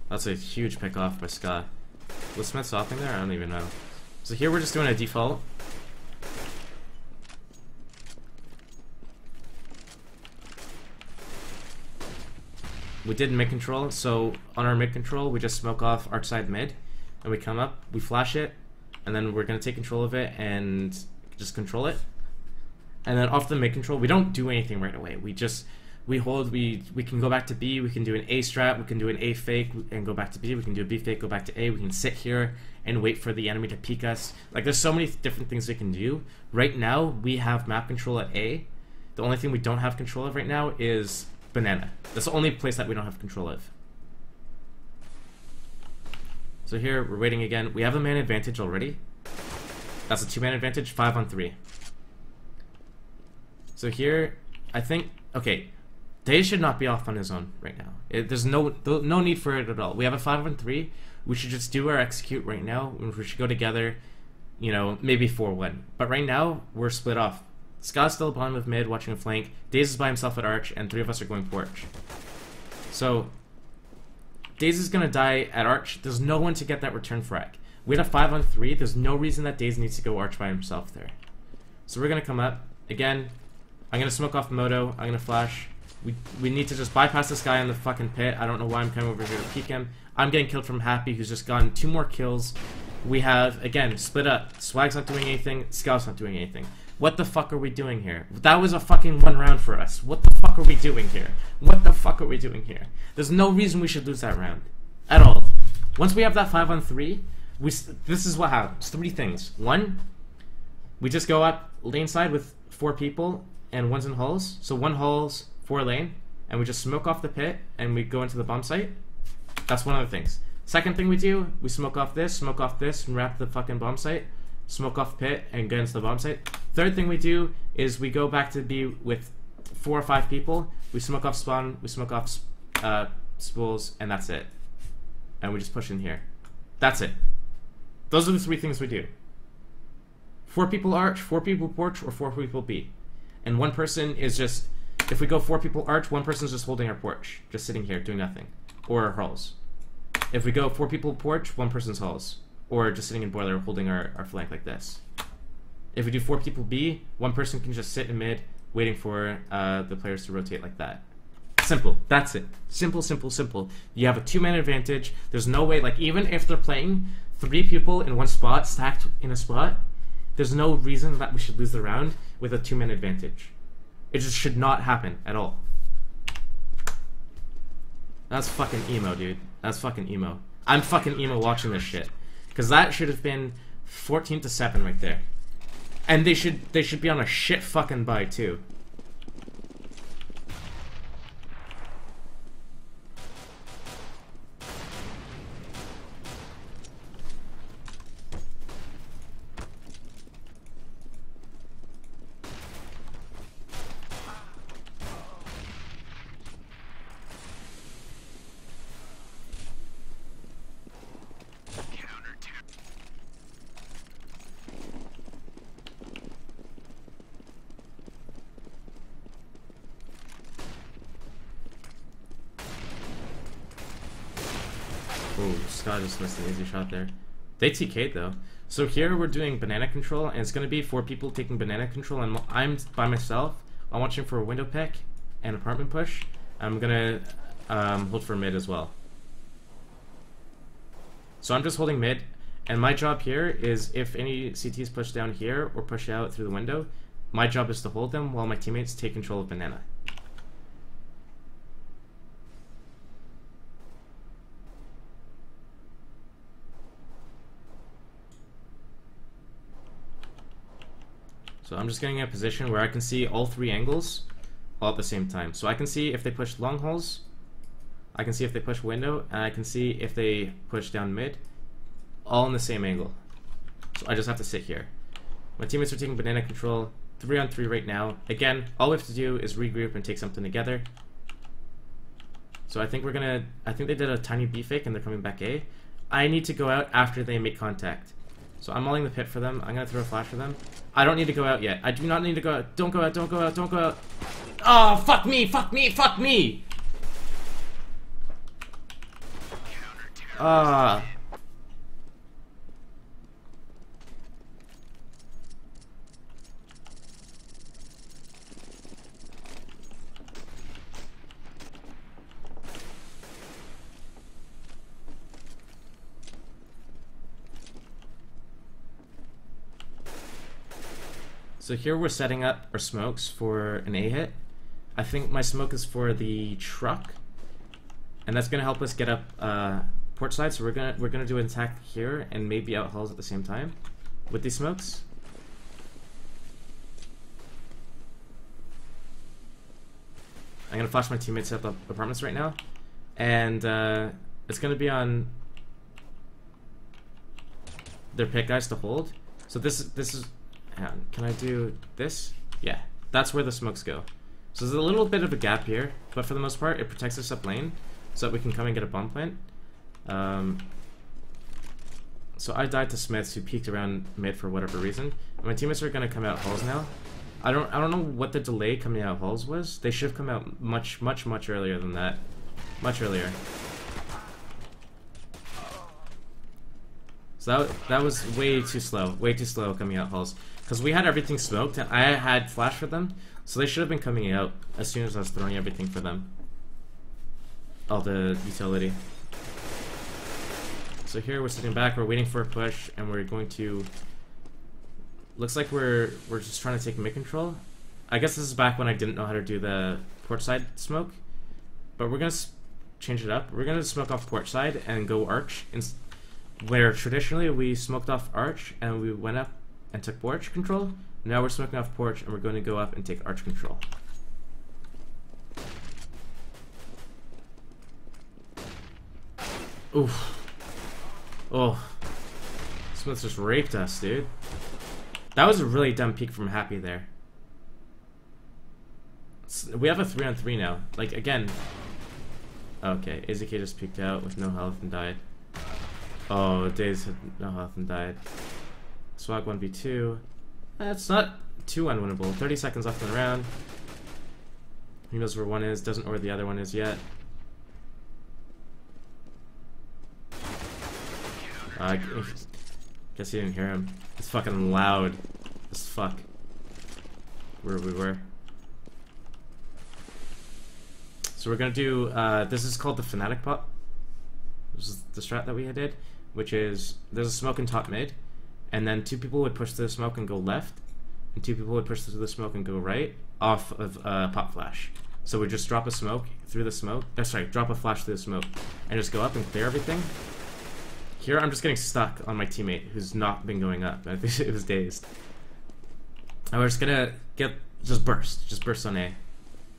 That's a huge pick off by Scott. Was Smith stopping there? I don't even know. So here we're just doing a default. We did mid control, so on our mid control, we just smoke off arch side mid, and we come up, we flash it, and then we're gonna take control of it and just control it. And then off the mid control, we don't do anything right away. We hold, we can go back to B, we can do an A strat, we can do an A fake and go back to B, we can do a B fake, go back to A, we can sit here and wait for the enemy to peek us. Like, there's so many different things we can do. Right now, we have map control at A. The only thing we don't have control of right now is banana. That's the only place that we don't have control of. So here, we're waiting again. We have a man advantage already. That's a 2-man advantage, 5 on 3. So here, I think, okay, Day should not be off on his own right now. There's no need for it at all. We have a 5 on 3. We should just do our execute right now. We should go together, you know, maybe 4-1. But right now, we're split off. Scott's still bottom of mid, watching a flank. Daze is by himself at arch, and 3 of us are going porch. So, Daze is gonna die at arch. There's no one to get that return frag. We had a 5 on 3. There's no reason that Daze needs to go arch by himself there. So we're gonna come up again. I'm gonna smoke off Moto. I'm gonna flash. We need to just bypass this guy in the fucking pit. I don't know why I'm coming over here to peek him. I'm getting killed from Happy, who's just gotten 2 more kills. We have, again, split up. Swag's not doing anything. Scout's not doing anything. What the fuck are we doing here? That was a fucking 1 round for us. What the fuck are we doing here? What the fuck are we doing here? There's no reason we should lose that round. At all. Once we have that 5 on 3, this is what happens. 3 things. 1, we just go up lane side with 4 people and 1's in hulls. So 1 hulls, 4 lane, and we just smoke off the pit and we go into the bomb site. That's one of the things. Second thing we do, we smoke off this, and wrap the fucking bomb site, smoke off pit, and get into the bomb site. Third thing we do is we go back to B with 4 or 5 people, we smoke off spawn, we smoke off spools, and that's it. And we just push in here. That's it. Those are the 3 things we do. 4 people arch, 4 people porch, or 4 people B. And 1 person is just, if we go 4 people arch, 1 person's just holding our porch, just sitting here doing nothing, or hulls. If we go 4 people porch, 1 person's hulls, or just sitting in boiler holding our flank like this. If we do 4 people B, 1 person can just sit in mid, waiting for the players to rotate like that. Simple. That's it. Simple, simple, simple. You have a 2-man advantage. There's no way, like, even if they're playing 3 people in 1 spot, stacked in a spot, there's no reason that we should lose the round with a 2-man advantage. It just should not happen at all. That's fucking emo, dude. That's fucking emo. I'm fucking emo watching this shit. Because that should have been 14-7 right there. And they should be on a shit fucking buy too. Oh, Scott just missed an easy shot there. They TK'd though. So here we're doing banana control, and it's going to be 4 people taking banana control, and I'm by myself. I'm watching for a window pick and apartment push. I'm going to hold for mid as well. So I'm just holding mid, and my job here is if any CTs push down here or push out through the window, my job is to hold them while my teammates take control of banana. So I'm just getting in a position where I can see all 3 angles all at the same time. So I can see if they push long holes, I can see if they push window, and I can see if they push down mid, all in the same angle. So I just have to sit here. My teammates are taking banana control. 3-on-3 right now. Again, all we have to do is regroup and take something together. So I think they did a tiny B fake and they're coming back A. I need to go out after they make contact. So I'm mulling the pit for them. I'm gonna throw a flash for them. I don't need to go out yet. I do not need to go out. Don't go out, don't go out, don't go out. Oh, fuck me, fuck me, fuck me! So here we're setting up our smokes for an A hit. I think my smoke is for the truck, and that's gonna help us get up port side. So we're gonna do an attack here and maybe out hulls at the same time with these smokes. I'm gonna flash my teammates at the apartments right now, and it's gonna be on their pit guys to hold. So this is. Can I do this? Yeah, that's where the smokes go. So there's a little bit of a gap here, but for the most part, it protects us up lane so that we can come and get a bomb plant. So I died to Smiths, who peeked around mid for whatever reason. And my teammates are gonna come out halls now. I don't know what the delay coming out halls was. They should have come out much earlier than that. Much earlier. So that was way too slow coming out halls. Because we had everything smoked, and I had flash for them, so they should have been coming out as soon as I was throwing everything for them. All the utility. So here we're sitting back, we're waiting for a push, and we're going to... Looks like we're just trying to take mid control. I guess this is back when I didn't know how to do the port side smoke. But we're going to change it up. We're going to smoke off port side and go arch. Where traditionally we smoked off arch and we went up and took porch control. Now we're smoking off porch and we're going to go up and take arch control. Oof. Oh. Smith just raped us, dude. That was a really dumb peek from Happy there. We have a 3-on-3 now. Like, again. Okay, AZK just peeked out with no health and died. Oh, Daze had no health and died. Swag 1v2. That's not too unwinnable. 30 seconds left in the round. He knows where one is, doesn't know where the other one is yet. Guess he didn't hear him. It's fucking loud as fuck where we were. So we're gonna do, this is called the Fnatic Pop. This is the strat that we did, which is, there's a smoke in top mid, and then two people would push through the smoke and go left, and two people would push through the smoke and go right, off of pop flash. So we just drop a smoke through the smoke, drop a flash through the smoke, and just go up and clear everything. Here I'm just getting stuck on my teammate who's not been going up. I think it was dazed. And we're just gonna just burst on A.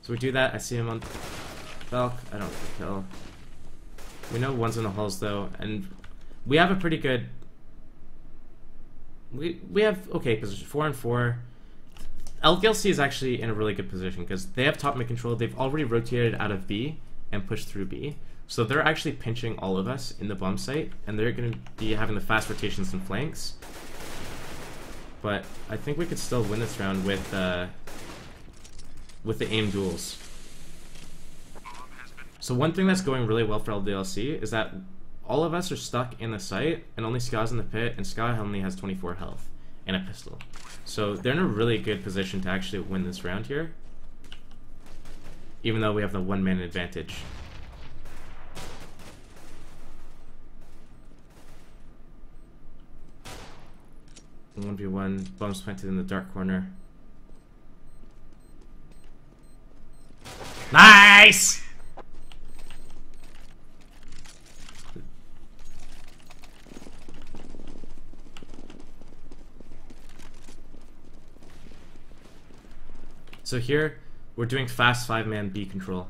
So we do that, I see him on Belk, I don't kill. We know one's in the halls though, and we have a pretty good, we have okay position, 4-on-4. LDLC is actually in a really good position because they have top mid control. They've already rotated out of B and pushed through B. So they're actually pinching all of us in the bomb site, and they're going to be having the fast rotations and flanks. But I think we could still win this round with the aim duels. So one thing that's going really well for LDLC is that all of us are stuck in the site, and only Ska's in the pit, and Ska only has 24 health and a pistol. So they're in a really good position to actually win this round here, even though we have the one-man advantage. 1v1, bombs planted in the dark corner. Nice! So here, we're doing fast 5-man B control.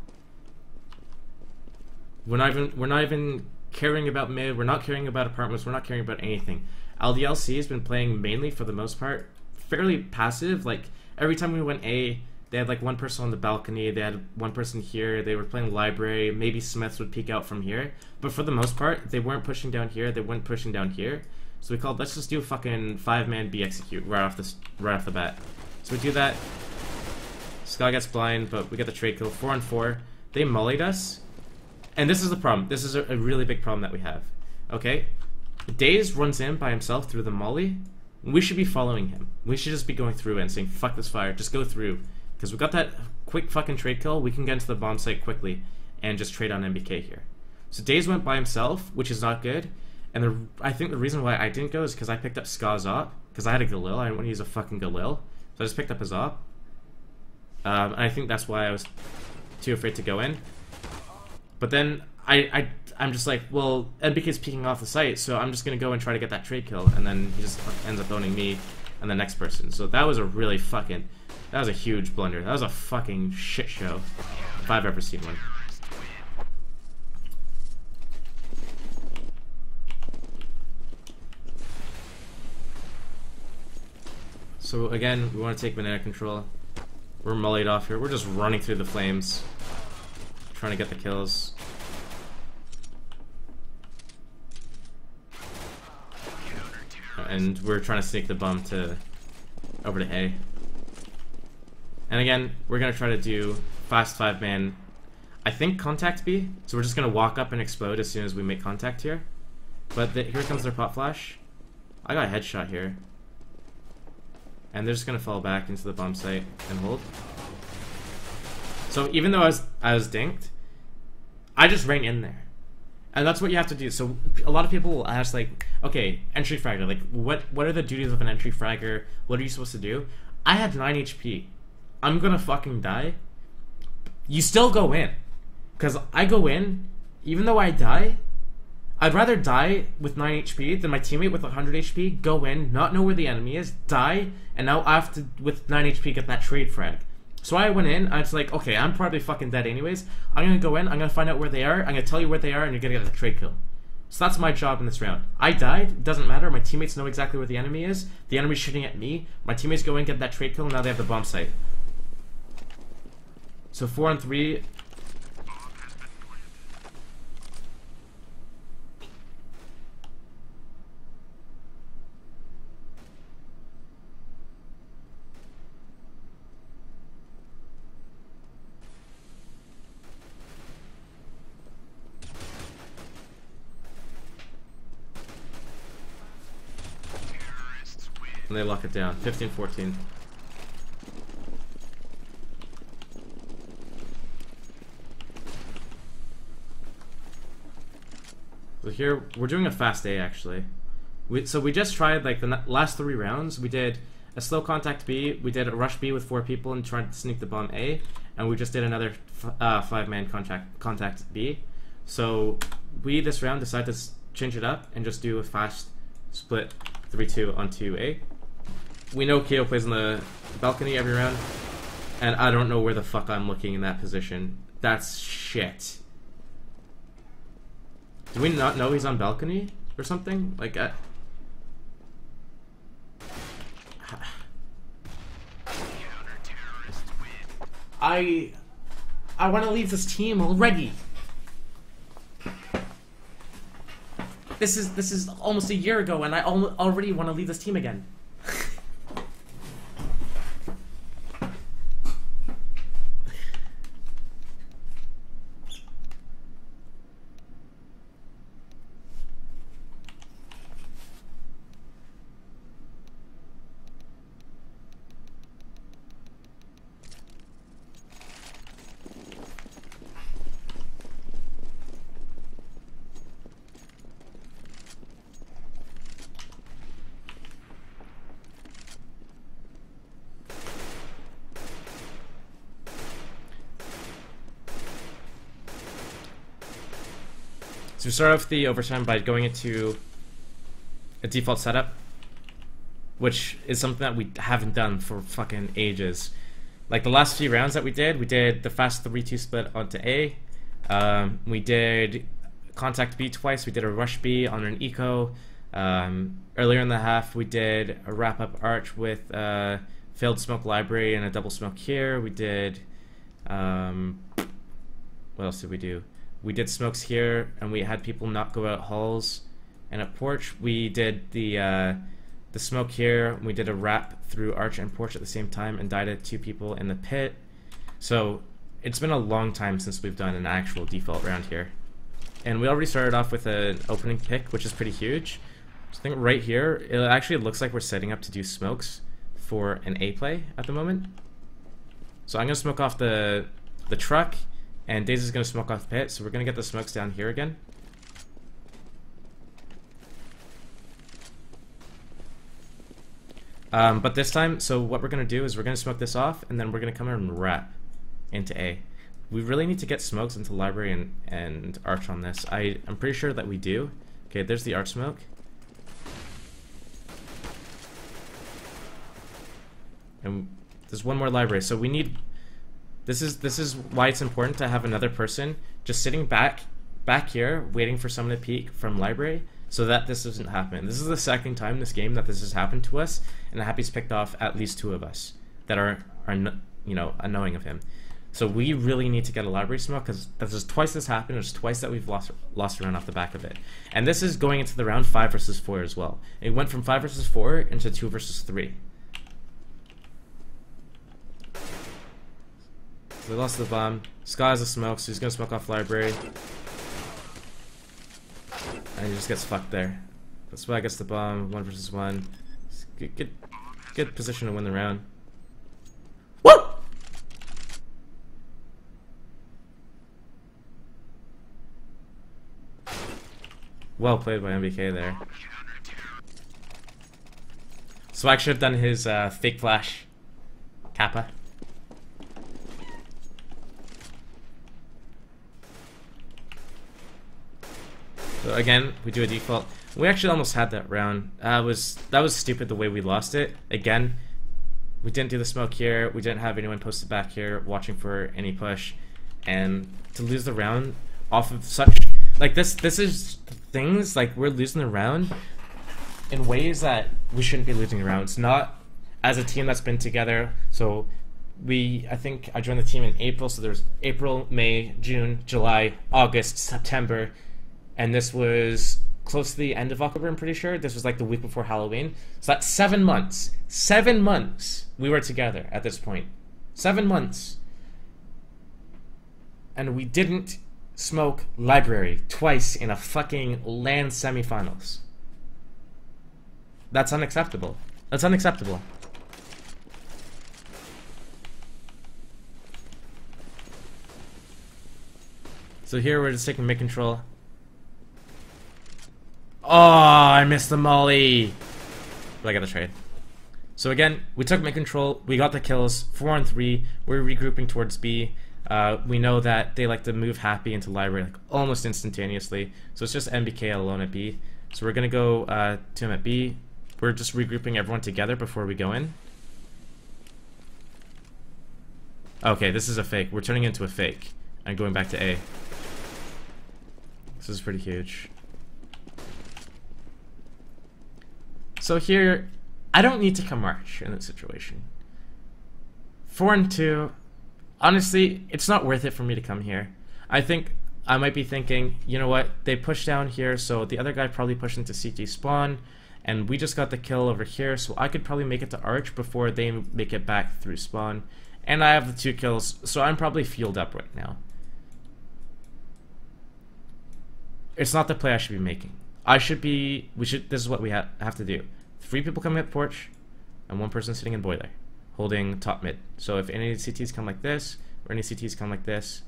We're not even caring about mid, we're not caring about apartments, we're not caring about anything. LDLC has been playing mainly, for the most part, fairly passive. Like, every time we went A, they had like one person on the balcony, they had one person here, they were playing library, maybe Smiths would peek out from here. But for the most part, they weren't pushing down here, they weren't pushing down here. So we called, let's just do a fucking 5-man B execute right off the bat. So we do that. Ska gets blind, but we get the trade kill. 4 on 4. They mullied us. And this is the problem. This is a really big problem that we have. Okay? Daze runs in by himself through the molly. We should be following him. We should just be going through and saying, fuck this fire, just go through. Because we got that quick fucking trade kill, we can get into the bomb site quickly and just trade on MBK here. So Daze went by himself, which is not good. And I think the reason why I didn't go is because I picked up Ska's op. Because I had a Galil, I didn't want to use a fucking Galil. So I just picked up his op. And I think that's why I was too afraid to go in. But then I'm just like, well, MBK's peeking off the site, so I'm just going to go and try to get that trade kill. And then he just ends up owning me and the next person. So that was a really fucking... That was a huge blunder. That was a fucking shit show, if I've ever seen one. So again, we want to take banana control. We're mullied off here. We're just running through the flames, trying to get the kills. And we're trying to sneak the bomb over to A. And again, we're gonna try to do fast 5-man. I think contact B. So we're just gonna walk up and explode as soon as we make contact here. But here comes their pop flash. I got a headshot here. And they're just gonna fall back into the bomb site and hold. So even though I was dinked, I just ran in there. And that's what you have to do. So a lot of people will ask, like, okay, entry fragger, like what are the duties of an entry fragger? What are you supposed to do? I had 9 HP. I'm gonna fucking die. You still go in. Because I go in, even though I die, I'd rather die with 9 HP than my teammate with 100 HP, go in, not know where the enemy is, die, and now I have to, with 9 HP, get that trade frag. So I went in, I was like, okay, I'm probably fucking dead anyways. I'm gonna go in, I'm gonna find out where they are, I'm gonna tell you where they are, and you're gonna get the trade kill. So that's my job in this round. I died, doesn't matter, my teammates know exactly where the enemy is, the enemy's shooting at me, my teammates go in, get that trade kill, and now they have the bomb site. So 4 on 3. And they lock it down. 15-14. So here, we're doing a fast A, actually. So we just tried, like, the last 3 rounds. We did a slow contact B, we did a rush B with 4 people and tried to sneak the bomb A, and we just did another 5-man contact B. So we, this round, decided to change it up and just do a fast split 3-2 on 2A. We know Keo plays on the balcony every round, and I don't know where the fuck I'm looking in that position. That's shit. Do we not know he's on balcony or something? Like, I want to leave this team already. This is almost a year ago, and I already want to leave this team again. So we start off the overtime by going into a default setup, which is something that we haven't done for fucking ages. Like the last few rounds that we did the fast 3-2 split onto A. We did contact B twice. We did a rush B on an eco. Earlier in the half, we did a wrap-up arch with failed smoke library and a double smoke here. We did, what else did we do? We did smokes here, and we had people not go out halls and at porch. We did the smoke here. We did a wrap through arch and porch at the same time and died at 2 people in the pit. So it's been a long time since we've done an actual default round here. And we already started off with an opening pick, which is pretty huge. So I think right here, it actually looks like we're setting up to do smokes for an A play at the moment. So I'm going to smoke off the truck, and Daisy's going to smoke off the pit, so we're going to get the smokes down here again. But this time, so what we're going to do is we're going to smoke this off, and then we're going to come in and wrap into A. We really need to get smokes into library and arch on this. I'm pretty sure that we do. Okay, there's the arch smoke. And there's one more library, so we need... This is why it's important to have another person just sitting back here, waiting for someone to peek from library, so that this doesn't happen. This is the second time this game that this has happened to us, and Happy's picked off at least 2 of us that are you know, unknowing of him. So we really need to get a library smoke, because there's twice this happened. There's twice that we've lost a round off the back of it, and this is going into the round 5 versus 4 as well. It went from 5 versus 4 into 2 versus 3. So they lost the bomb. Sky has a smoke, so he's gonna smoke off library, and he just gets fucked there. That's why I gets the bomb. 1 versus 1. Good position to win the round. Woo! Well played by MBK there. Swag should have done his fake flash kappa. So again, we do a default. We actually almost had that round. That was stupid the way we lost it. Again, we didn't do the smoke here. We didn't have anyone posted back here watching for any push, and to lose the round off of such like this is things like we're losing the round in ways that we shouldn't be losing the rounds. Not as a team that's been together. So I think I joined the team in April. So there's April, May, June, July, August, September. And this was close to the end of October, I'm pretty sure. This was like the week before Halloween. So that's 7 months. 7 months we were together at this point. 7 months. And we didn't smoke library twice in a fucking LAN semifinals. That's unacceptable. That's unacceptable. So here we're just taking mid control. Oh, I missed the molly. But I got the trade. So again, we took mid control. We got the kills. 4 on 3. We're regrouping towards B. We know that they like to move Happy into library like almost instantaneously. So it's just MBK alone at B. So we're going to go to him at B. We're just regrouping everyone together before we go in. Okay, this is a fake. We're turning into a fake and going back to A. This is pretty huge. So here, I don't need to come arch in this situation. 4 and 2. Honestly, it's not worth it for me to come here. I think I might be thinking, you know what, they pushed down here, so the other guy probably pushed into CT spawn, and we just got the kill over here, so I could probably make it to arch before they make it back through spawn. And I have the 2 kills, so I'm probably fueled up right now. It's not the play I should be making. This is what we have to do. 3 people coming up porch, and 1 person sitting in boiler, holding top mid. So if any CTs come like this, or any CTs come like this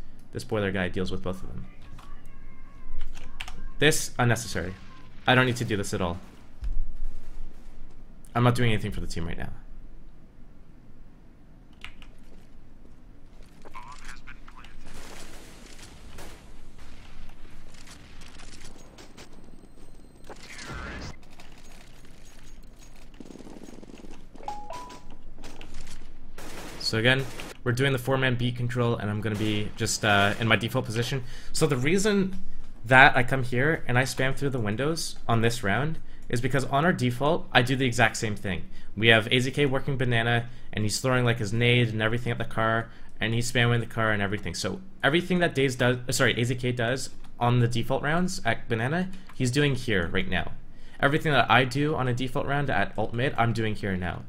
boiler guy deals with both of them. This, unnecessary. I don't need to do this at all. I'm not doing anything for the team right now. So again, we're doing the 4-man B control, and I'm going to be just in my default position. So the reason that I come here and I spam through the windows on this round is because on our default, I do the exact same thing. We have AZK working banana, and he's throwing like his nade and everything at the car, and he's spamming the car and everything. So everything that AZK does on the default rounds at banana, he's doing here right now. Everything that I do on a default round at alt mid, I'm doing here now.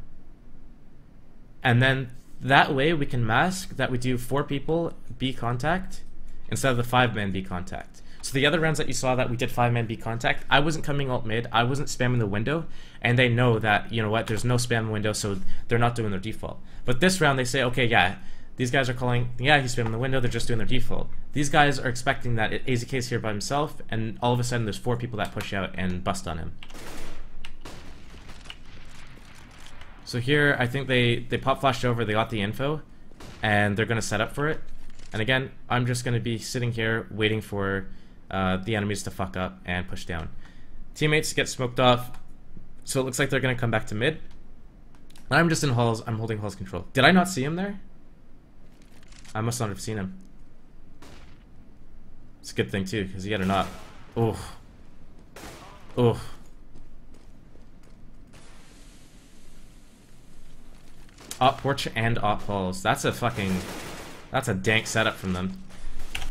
And then that way we can mask that we do 4 people B contact instead of the 5-man B contact. So the other rounds that you saw that we did 5-man B contact, I wasn't coming alt mid, I wasn't spamming the window, and they know that, you know what, there's no spam window, so they're not doing their default. But this round they say, okay, yeah, these guys are calling, yeah, he's spamming the window, they're just doing their default. These guys are expecting that AZK is here by himself, and all of a sudden there's 4 people that push out and bust on him. So here, I think they pop flashed over, they got the info, and they're going to set up for it. And again, I'm just going to be sitting here waiting for the enemies to fuck up and push down. Teammates get smoked off, so it looks like they're going to come back to mid. I'm just in halls, I'm holding halls control. Did I not see him there? I must not have seen him. It's a good thing too, because he had a knock. Oh. Oh. Op porch and op halls. That's a dank setup from them.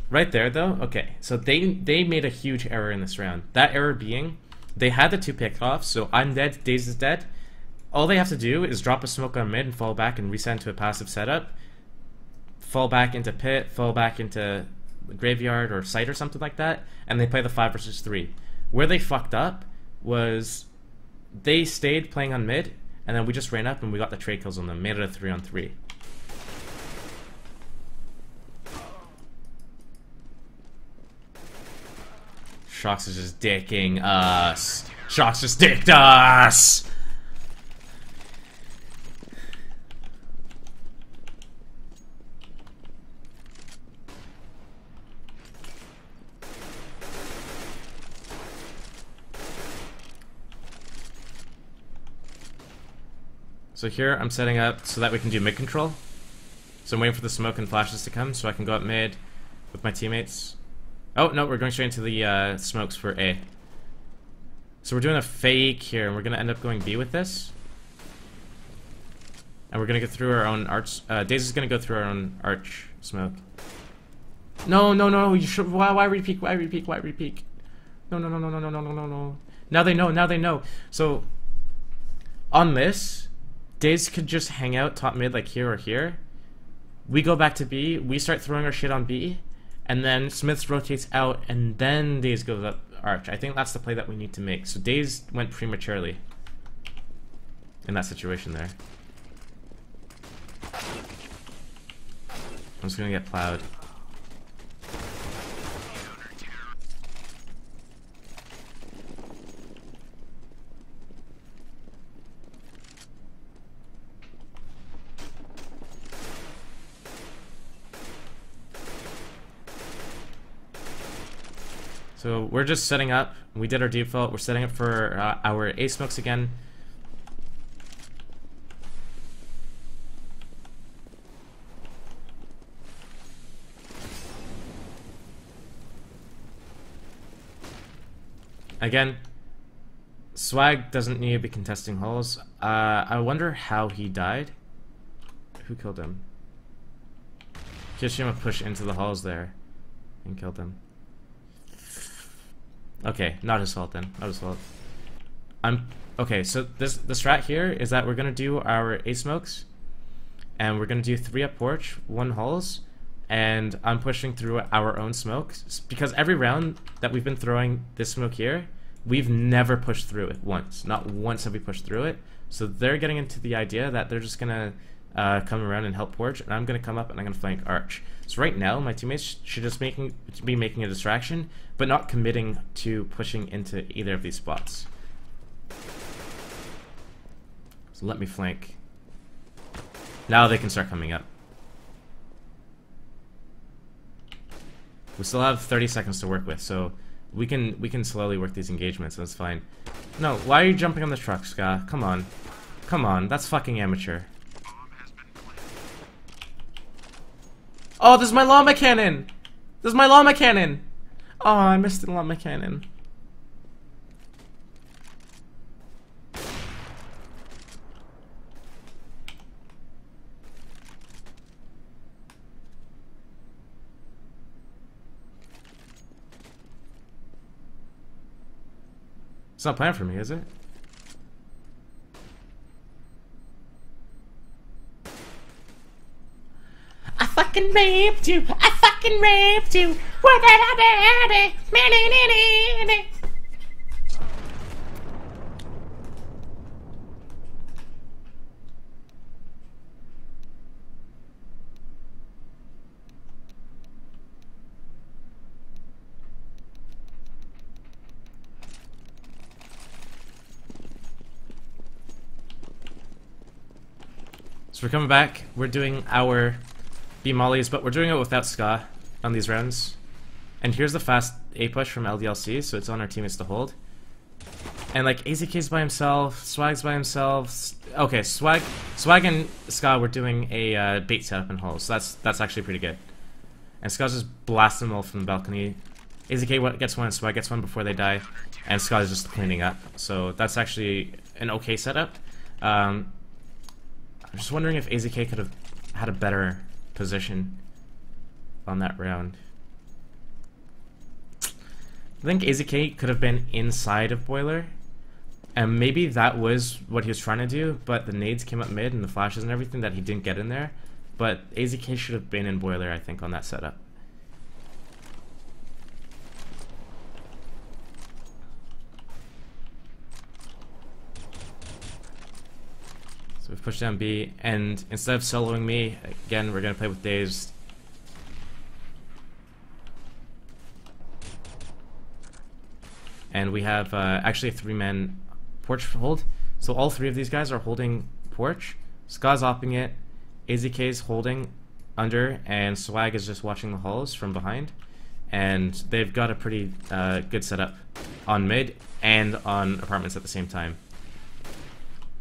Right there though, okay. So they made a huge error in this round. That error being, they had the 2 pickoffs, so I'm dead, Daze is dead. All they have to do is drop a smoke on mid and fall back and reset into a passive setup. Fall back into pit, fall back into graveyard or site or something like that, and they play the 5 versus 3. Where they fucked up was they stayed playing on mid, and then we just ran up and we got the trade kills on them, made it a 3-on-3. Shox is just dicking us. Shox just dicked us! So here I'm setting up so that we can do mid control. So I'm waiting for the smoke and flashes to come so I can go up mid with my teammates. Oh no, we're going straight into the smokes for A. So we're doing a fake here, and we're going to end up going B with this. And we're going to go through our own arch. Daze is going to go through our own arch smoke. No, no, no, you should. Why repeat? Why repeat? Why repeat? No, no, no, no, no, no, no, no, no. Now they know, now they know. So on this, Daze could just hang out top mid like here or here. We go back to B, we start throwing our shit on B, and then Smiths rotates out, and then Daze goes up arch. I think that's the play that we need to make. So Daze went prematurely in that situation there. I'm just gonna get plowed. So we're just setting up. We did our default. We're setting up for our A smokes again. Again, Swag doesn't need to be contesting halls. I wonder how he died. Who killed him? Kishima pushed into the halls there and killed him. Okay, not his fault then. Not his fault. Okay, so the strat here is that we're gonna do our A smokes, and we're gonna do 3 up porch, 1 halls, and I'm pushing through our own smokes because every round that we've been throwing this smoke here, we've never pushed through it once. Not once have we pushed through it. So they're getting into the idea that they're just gonna come around and help porch, and I'm gonna come up and I'm gonna flank arch. So right now, my teammates should just be making a distraction, but not committing to pushing into either of these spots. So let me flank. Now they can start coming up. We still have 30 seconds to work with, so we can slowly work these engagements. That's fine. No, why are you jumping on the truck, Ska? Come on, come on. That's fucking amateur. Oh, this is my llama cannon! This is my llama cannon! Oh, I missed the llama cannon. It's not planned for me, is it? I fucking raped you! I fucking raped you! What did I do? So we're coming back. We're doing our B mollies, but we're doing it without Ska on these rounds. And here's the fast A push from LDLC, so it's on our teammates to hold. And like AZK's by himself, Swag's by himself. Okay, Swag and Ska were doing a bait setup in hole, so that's actually pretty good. And Ska's just blasting them all from the balcony. AZK gets one, Swag gets one before they die, and Ska's just cleaning up. So that's actually an okay setup. I'm just wondering if AZK could have had a better position on that round. I think AZK could have been inside of Boiler, and maybe that was what he was trying to do, but the nades came up mid and the flashes and everything that he didn't get in there. But AZK should have been in Boiler, I think, on that setup. So we've pushed down B, and instead of soloing me, again, we're going to play with Dazed. And we have actually a 3-man porch hold. So all 3 of these guys are holding porch. Ska's opping it, AZK's holding under, and Swag is just watching the halls from behind. And they've got a pretty good setup on mid and on apartments at the same time.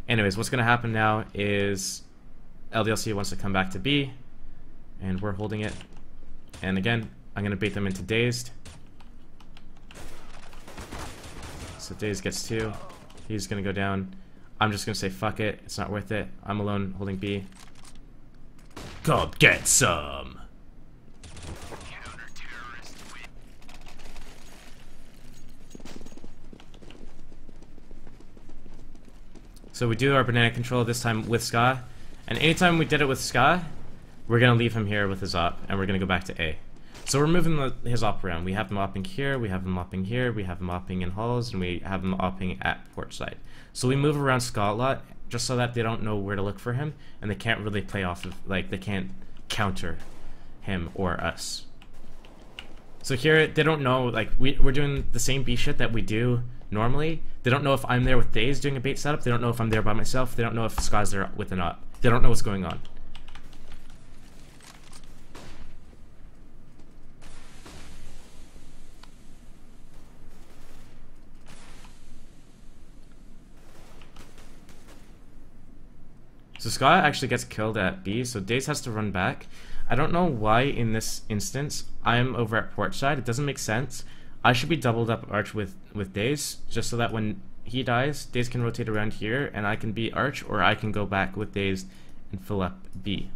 Anyways, what's going to happen now is LDLC wants to come back to B, and we're holding it. And again, I'm going to bait them into Dazed. So Dazed gets 2. He's going to go down. I'm just going to say fuck it. It's not worth it. I'm alone holding B. Come get some. So we do our banana control this time with Ska, and anytime we did it with Ska, we're going to leave him here with his op, and we're going to go back to A. So we're moving his op around. We have him opping here, we have him opping here, we have him opping in halls, and we have him opping at port side. So we move around Ska a lot, just so that they don't know where to look for him, and they can't really play off of, like, they can't counter him or us. So here, they don't know, like, we're doing the same B shit that we do normally. They don't know if I'm there with Daze doing a bait setup. They don't know if I'm there by myself. They don't know if Ska's there with an op. They don't know what's going on. So Ska actually gets killed at B, so Daze has to run back. I don't know why in this instance I'm over at port side. It doesn't make sense. I should be doubled up arch with Daze, just so that when he dies, Daze can rotate around here, and I can be arch, or I can go back with Daze and fill up B.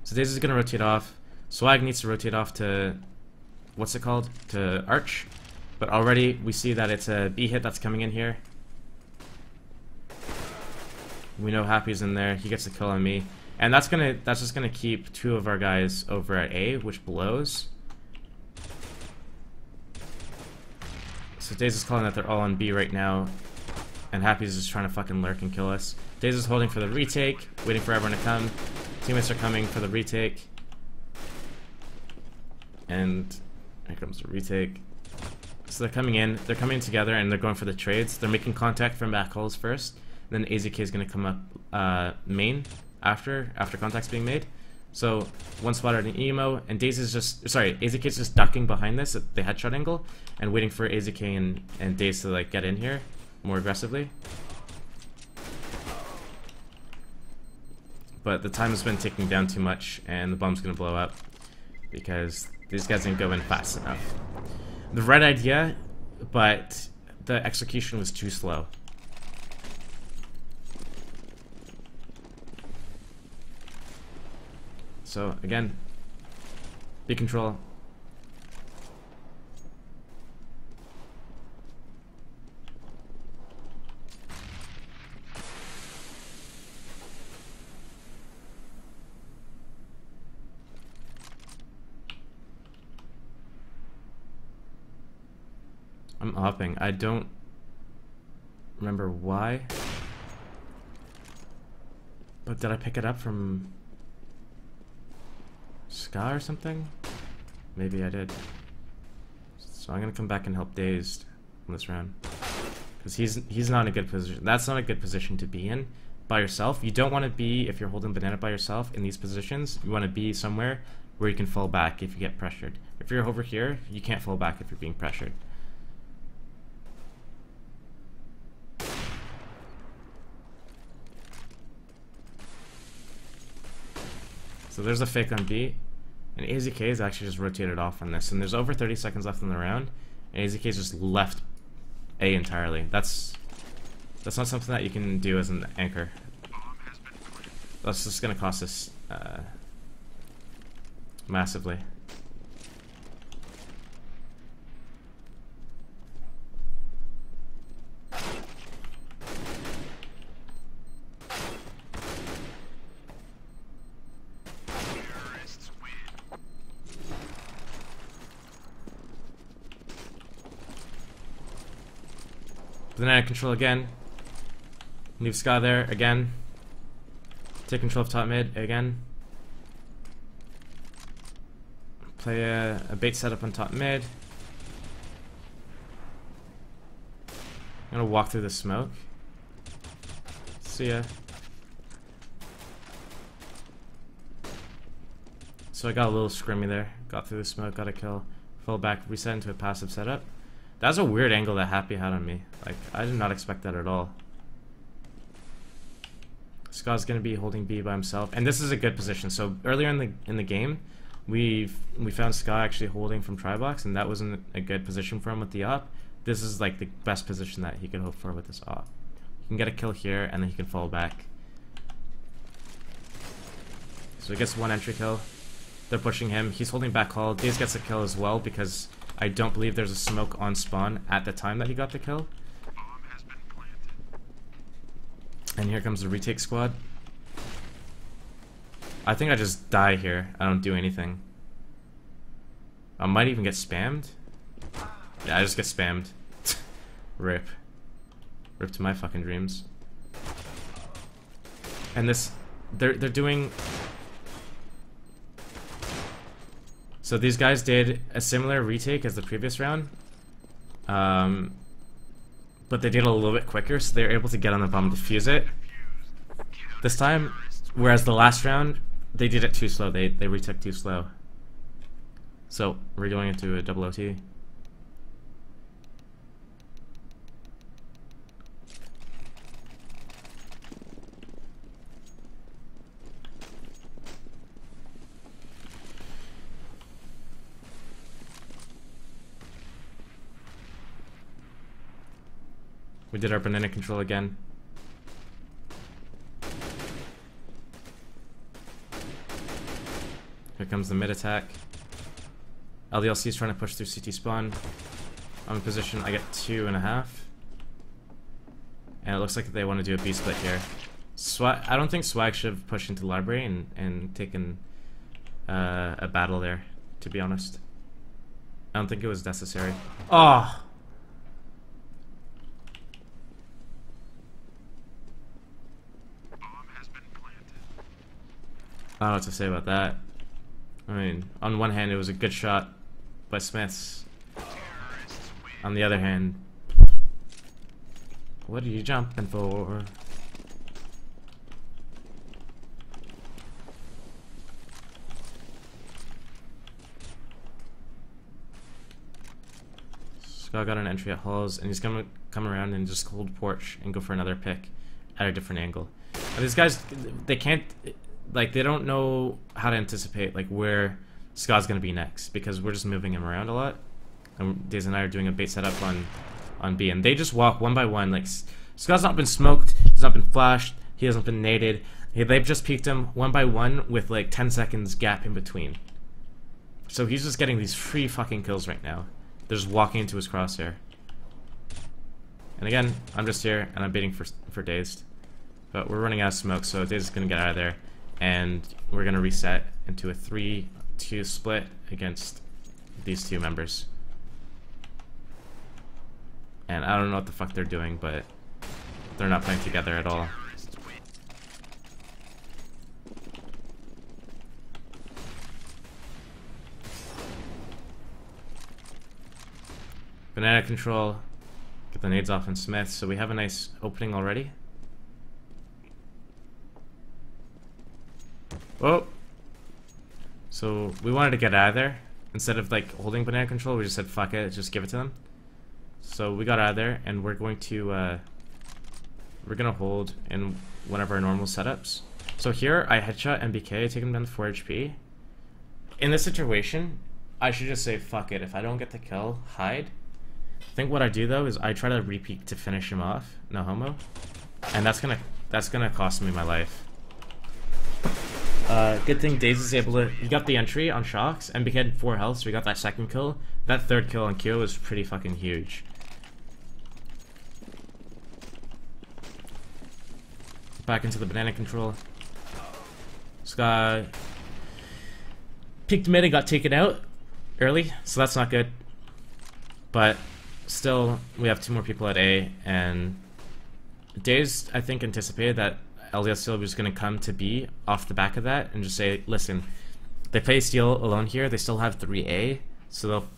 So Daze is going to rotate off. Swag needs to rotate off to, what's it called? To arch. But already we see that it's a B hit that's coming in here. We know Happy's in there. He gets a kill on me. And that's just gonna keep 2 of our guys over at A, which blows. So Daze is calling that they're all on B right now, and Happy's just trying to fucking lurk and kill us. Daze is holding for the retake, waiting for everyone to come. Teammates are coming for the retake. And here comes the retake. So they're coming in together, and they're going for the trades. They're making contact from back holes first. Then AZK is going to come up main after contact's being made. So one spotted an emo, and Daze is just, sorry, AZK is just ducking behind this at the headshot angle and waiting for AZK and Daze to like get in here more aggressively. But the time has been ticking down too much, and the bomb's going to blow up because these guys didn't go in fast enough. The right idea, but the execution was too slow. So again, B control. I'm hopping. I don't remember why. But did I pick it up from Ska or something? Maybe I did. So I'm gonna come back and help Dazed in this round. Because he's not in a good position. That's not a good position to be in by yourself. You don't want to be, if you're holding banana by yourself in these positions, you want to be somewhere where you can fall back if you get pressured. If you're over here, you can't fall back if you're being pressured. So there's a fake on B, and AZK is actually just rotated off on this, and there's over 30 seconds left in the round, and AZK is just left A entirely. That's not something that you can do as an anchor. That's just gonna cost us massively. Banana control again. Leave Ska there again. Take control of top mid again. Play a bait setup on top mid. I'm gonna walk through the smoke. See ya. So I got a little scrimmy there. Got through the smoke, got a kill. Fell back, reset into a passive setup. That was a weird angle that Happy had on me. Like, I did not expect that at all. Ska's gonna be holding B by himself, and this is a good position. So earlier in the game, we found Ska actually holding from tri-box, and that wasn't a good position for him with the op. This is like the best position that he could hope for with this op. He can get a kill here, and then he can fall back. So he gets one entry kill. They're pushing him. He's holding back call. Daze gets a kill as well because I don't believe there's a smoke on spawn at the time that he got the kill. And here comes the retake squad. I think I just die here. I don't do anything. I might even get spammed. Yeah, I just get spammed. Rip. Rip to my fucking dreams. And this, they're doing. So these guys did a similar retake as the previous round, but they did it a little bit quicker, so they were able to get on the bomb, defuse it this time, whereas the last round, they did it too slow. They retook too slow. So we're going into a double OT. We did our banana control again. Here comes the mid attack. LDLC is trying to push through CT spawn. I'm in position. I get 2.5. And it looks like they want to do a B split here. I don't think Swag should have pushed into library and taken a battle there, to be honest. I don't think it was necessary. Oh! I don't know what to say about that. I mean, on one hand, it was a good shot by Smiths. On the other hand, what are you jumping for? Ska got an entry at Halls, and he's gonna come around and just hold porch and go for another pick at a different angle. And these guys, they can't. Like, they don't know how to anticipate, like, where Ska's gonna be next, because we're just moving him around a lot. And Daze and I are doing a bait setup on B, and they just walk one by one. Like, Ska's not been smoked, he's not been flashed, he hasn't been naded. They've just peeked him one by one with, like, 10 seconds gap in between. So he's just getting these free fucking kills right now. They're just walking into his crosshair. And again, I'm just here, and I'm baiting for Dazed. But we're running out of smoke, so Dazed is gonna get out of there. And we're going to reset into a 3-2 split against these two members. And I don't know what the fuck they're doing, but they're not playing together at all. Banana control. Get the nades off in Smith. So we have a nice opening already. Oh! So we wanted to get out of there. Instead of like holding banana control, we just said fuck it, just give it to them. So we got out of there, and we're going to hold in one of our normal setups. So here I headshot MBK, take him down to 4 HP. In this situation, I should just say fuck it. If I don't get the kill, hide. I think what I do though is I try to repeat to finish him off, no homo, and that's gonna cost me my life. Good thing Daze is able to. He got the entry on shocks, MBK had 4 health, so we got that second kill. That third kill on Kyo was pretty fucking huge. Back into the banana control. Sky peeked mid and got taken out early, so that's not good. But still, we have 2 more people at A, and Daze, I think, anticipated that LDLC was going to come to B off the back of that and just say, listen, they play Steel alone here, they still have 3A, so they'll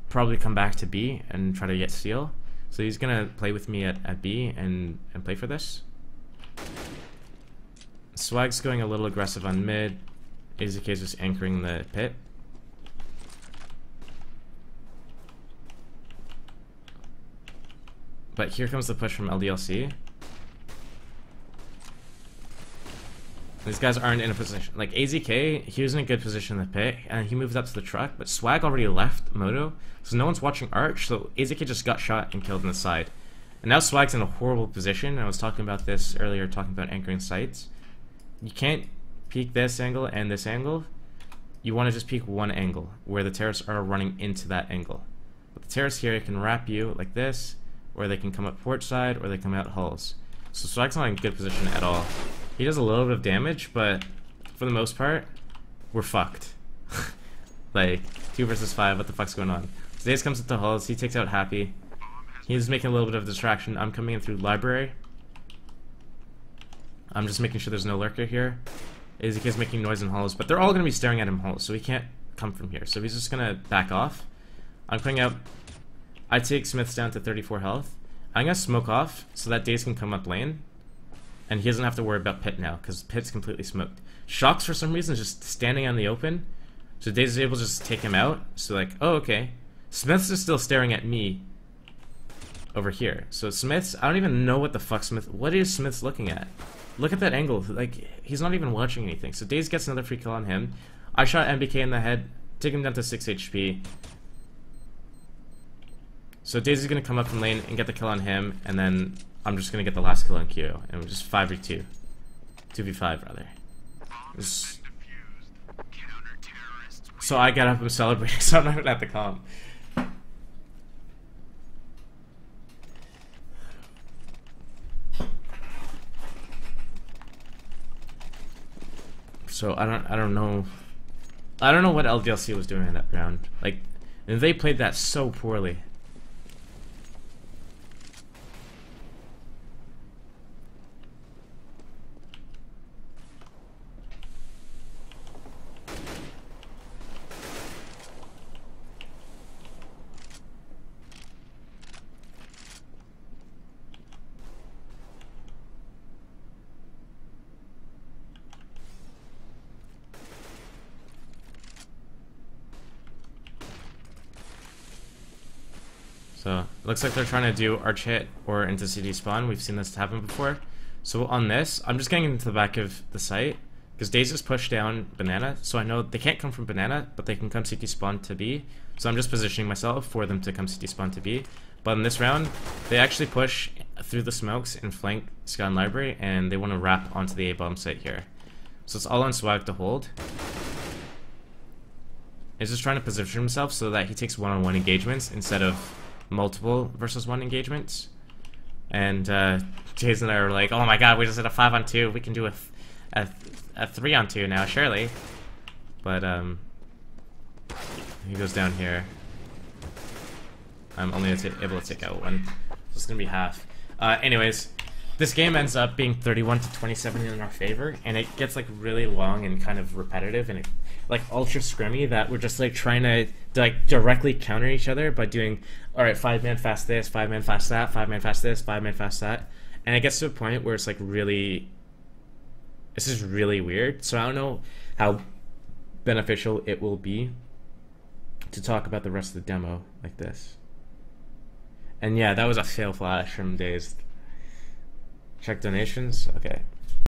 probably come back to B and try to get Steel. So he's going to play with me at B and play for this. Swag's going a little aggressive on mid. AZK is just anchoring the pit. But here comes the push from LDLC. These guys aren't in a position. Like AZK, he was in a good position in the pit, and he moved up to the truck, but Swag already left Moto, so no one's watching Arch, so AZK just got shot and killed on the side. And now Swag's in a horrible position. I was talking about this earlier, talking about anchoring sites. You can't peek this angle and this angle. You want to just peek one angle, where the terrorists are running into that angle. But the terrorists here can wrap you like this, or they can come up port side, or they come out hulls. So Swag's not in good position at all. He does a little bit of damage, but for the most part, we're fucked. Like, 2 versus 5, what the fuck's going on? Daze comes into hulls, he takes out Happy. He's making a little bit of a distraction. I'm coming in through library. I'm just making sure there's no lurker here. AZK's making noise in hulls, but they're all going to be staring at him hulls, so he can't come from here. So he's just going to back off. I'm putting out... I take Smith's down to 34 health. I'm going to smoke off so that Daze can come up lane. And he doesn't have to worry about pit now, because pit's completely smoked. Shocks, for some reason, is just standing on the open. So Daze is able to just take him out. So like, oh, okay. Smith's is still staring at me over here. So Smith's, I don't even know what the fuck what is Smith's looking at? Look at that angle. Like, he's not even watching anything. So Daze gets another free kill on him. I shot MBK in the head, take him down to 6 HP. So Daze is going to come up from lane and get the kill on him, and then I'm just going to get the last kill on Q. And we're just 5v2. 2v5, rather. So I got up and celebrated, so I'm not at the comp. So I don't know what LDLC was doing in that round. Like, they played that so poorly. So, it looks like they're trying to do arch hit or into CD spawn. We've seen this happen before. So on this, I'm just getting into the back of the site, because Daze just pushed down Banana, so I know they can't come from Banana, but they can come CT spawn to B. So I'm just positioning myself for them to come CT spawn to B. But in this round, they actually push through the smokes and flank Sky and Library, and they want to wrap onto the A-bomb site here. So it's all on Swag to hold. He's just trying to position himself so that he takes one-on-one engagements instead of multiple versus 1 engagements. And Jason and I were like, oh my god, we just did a 5-on-2, we can do a 3-on-2 now, surely. But he goes down here. I'm only able to take out one. it's gonna be half. Anyways, this game ends up being 31-27 in our favor, and it gets like really long and kind of repetitive, and it, like ultra scrimmy, that we're just like trying to like directly counter each other by doing, all right, 5-man fast this, 5-man fast that, 5-man fast this, 5-man fast that, and it gets to a point where it's like really, this is really weird. So I don't know how beneficial it will be to talk about the rest of the demo like this. And yeah, that was a fail flash from Dazed. Check donations. Okay.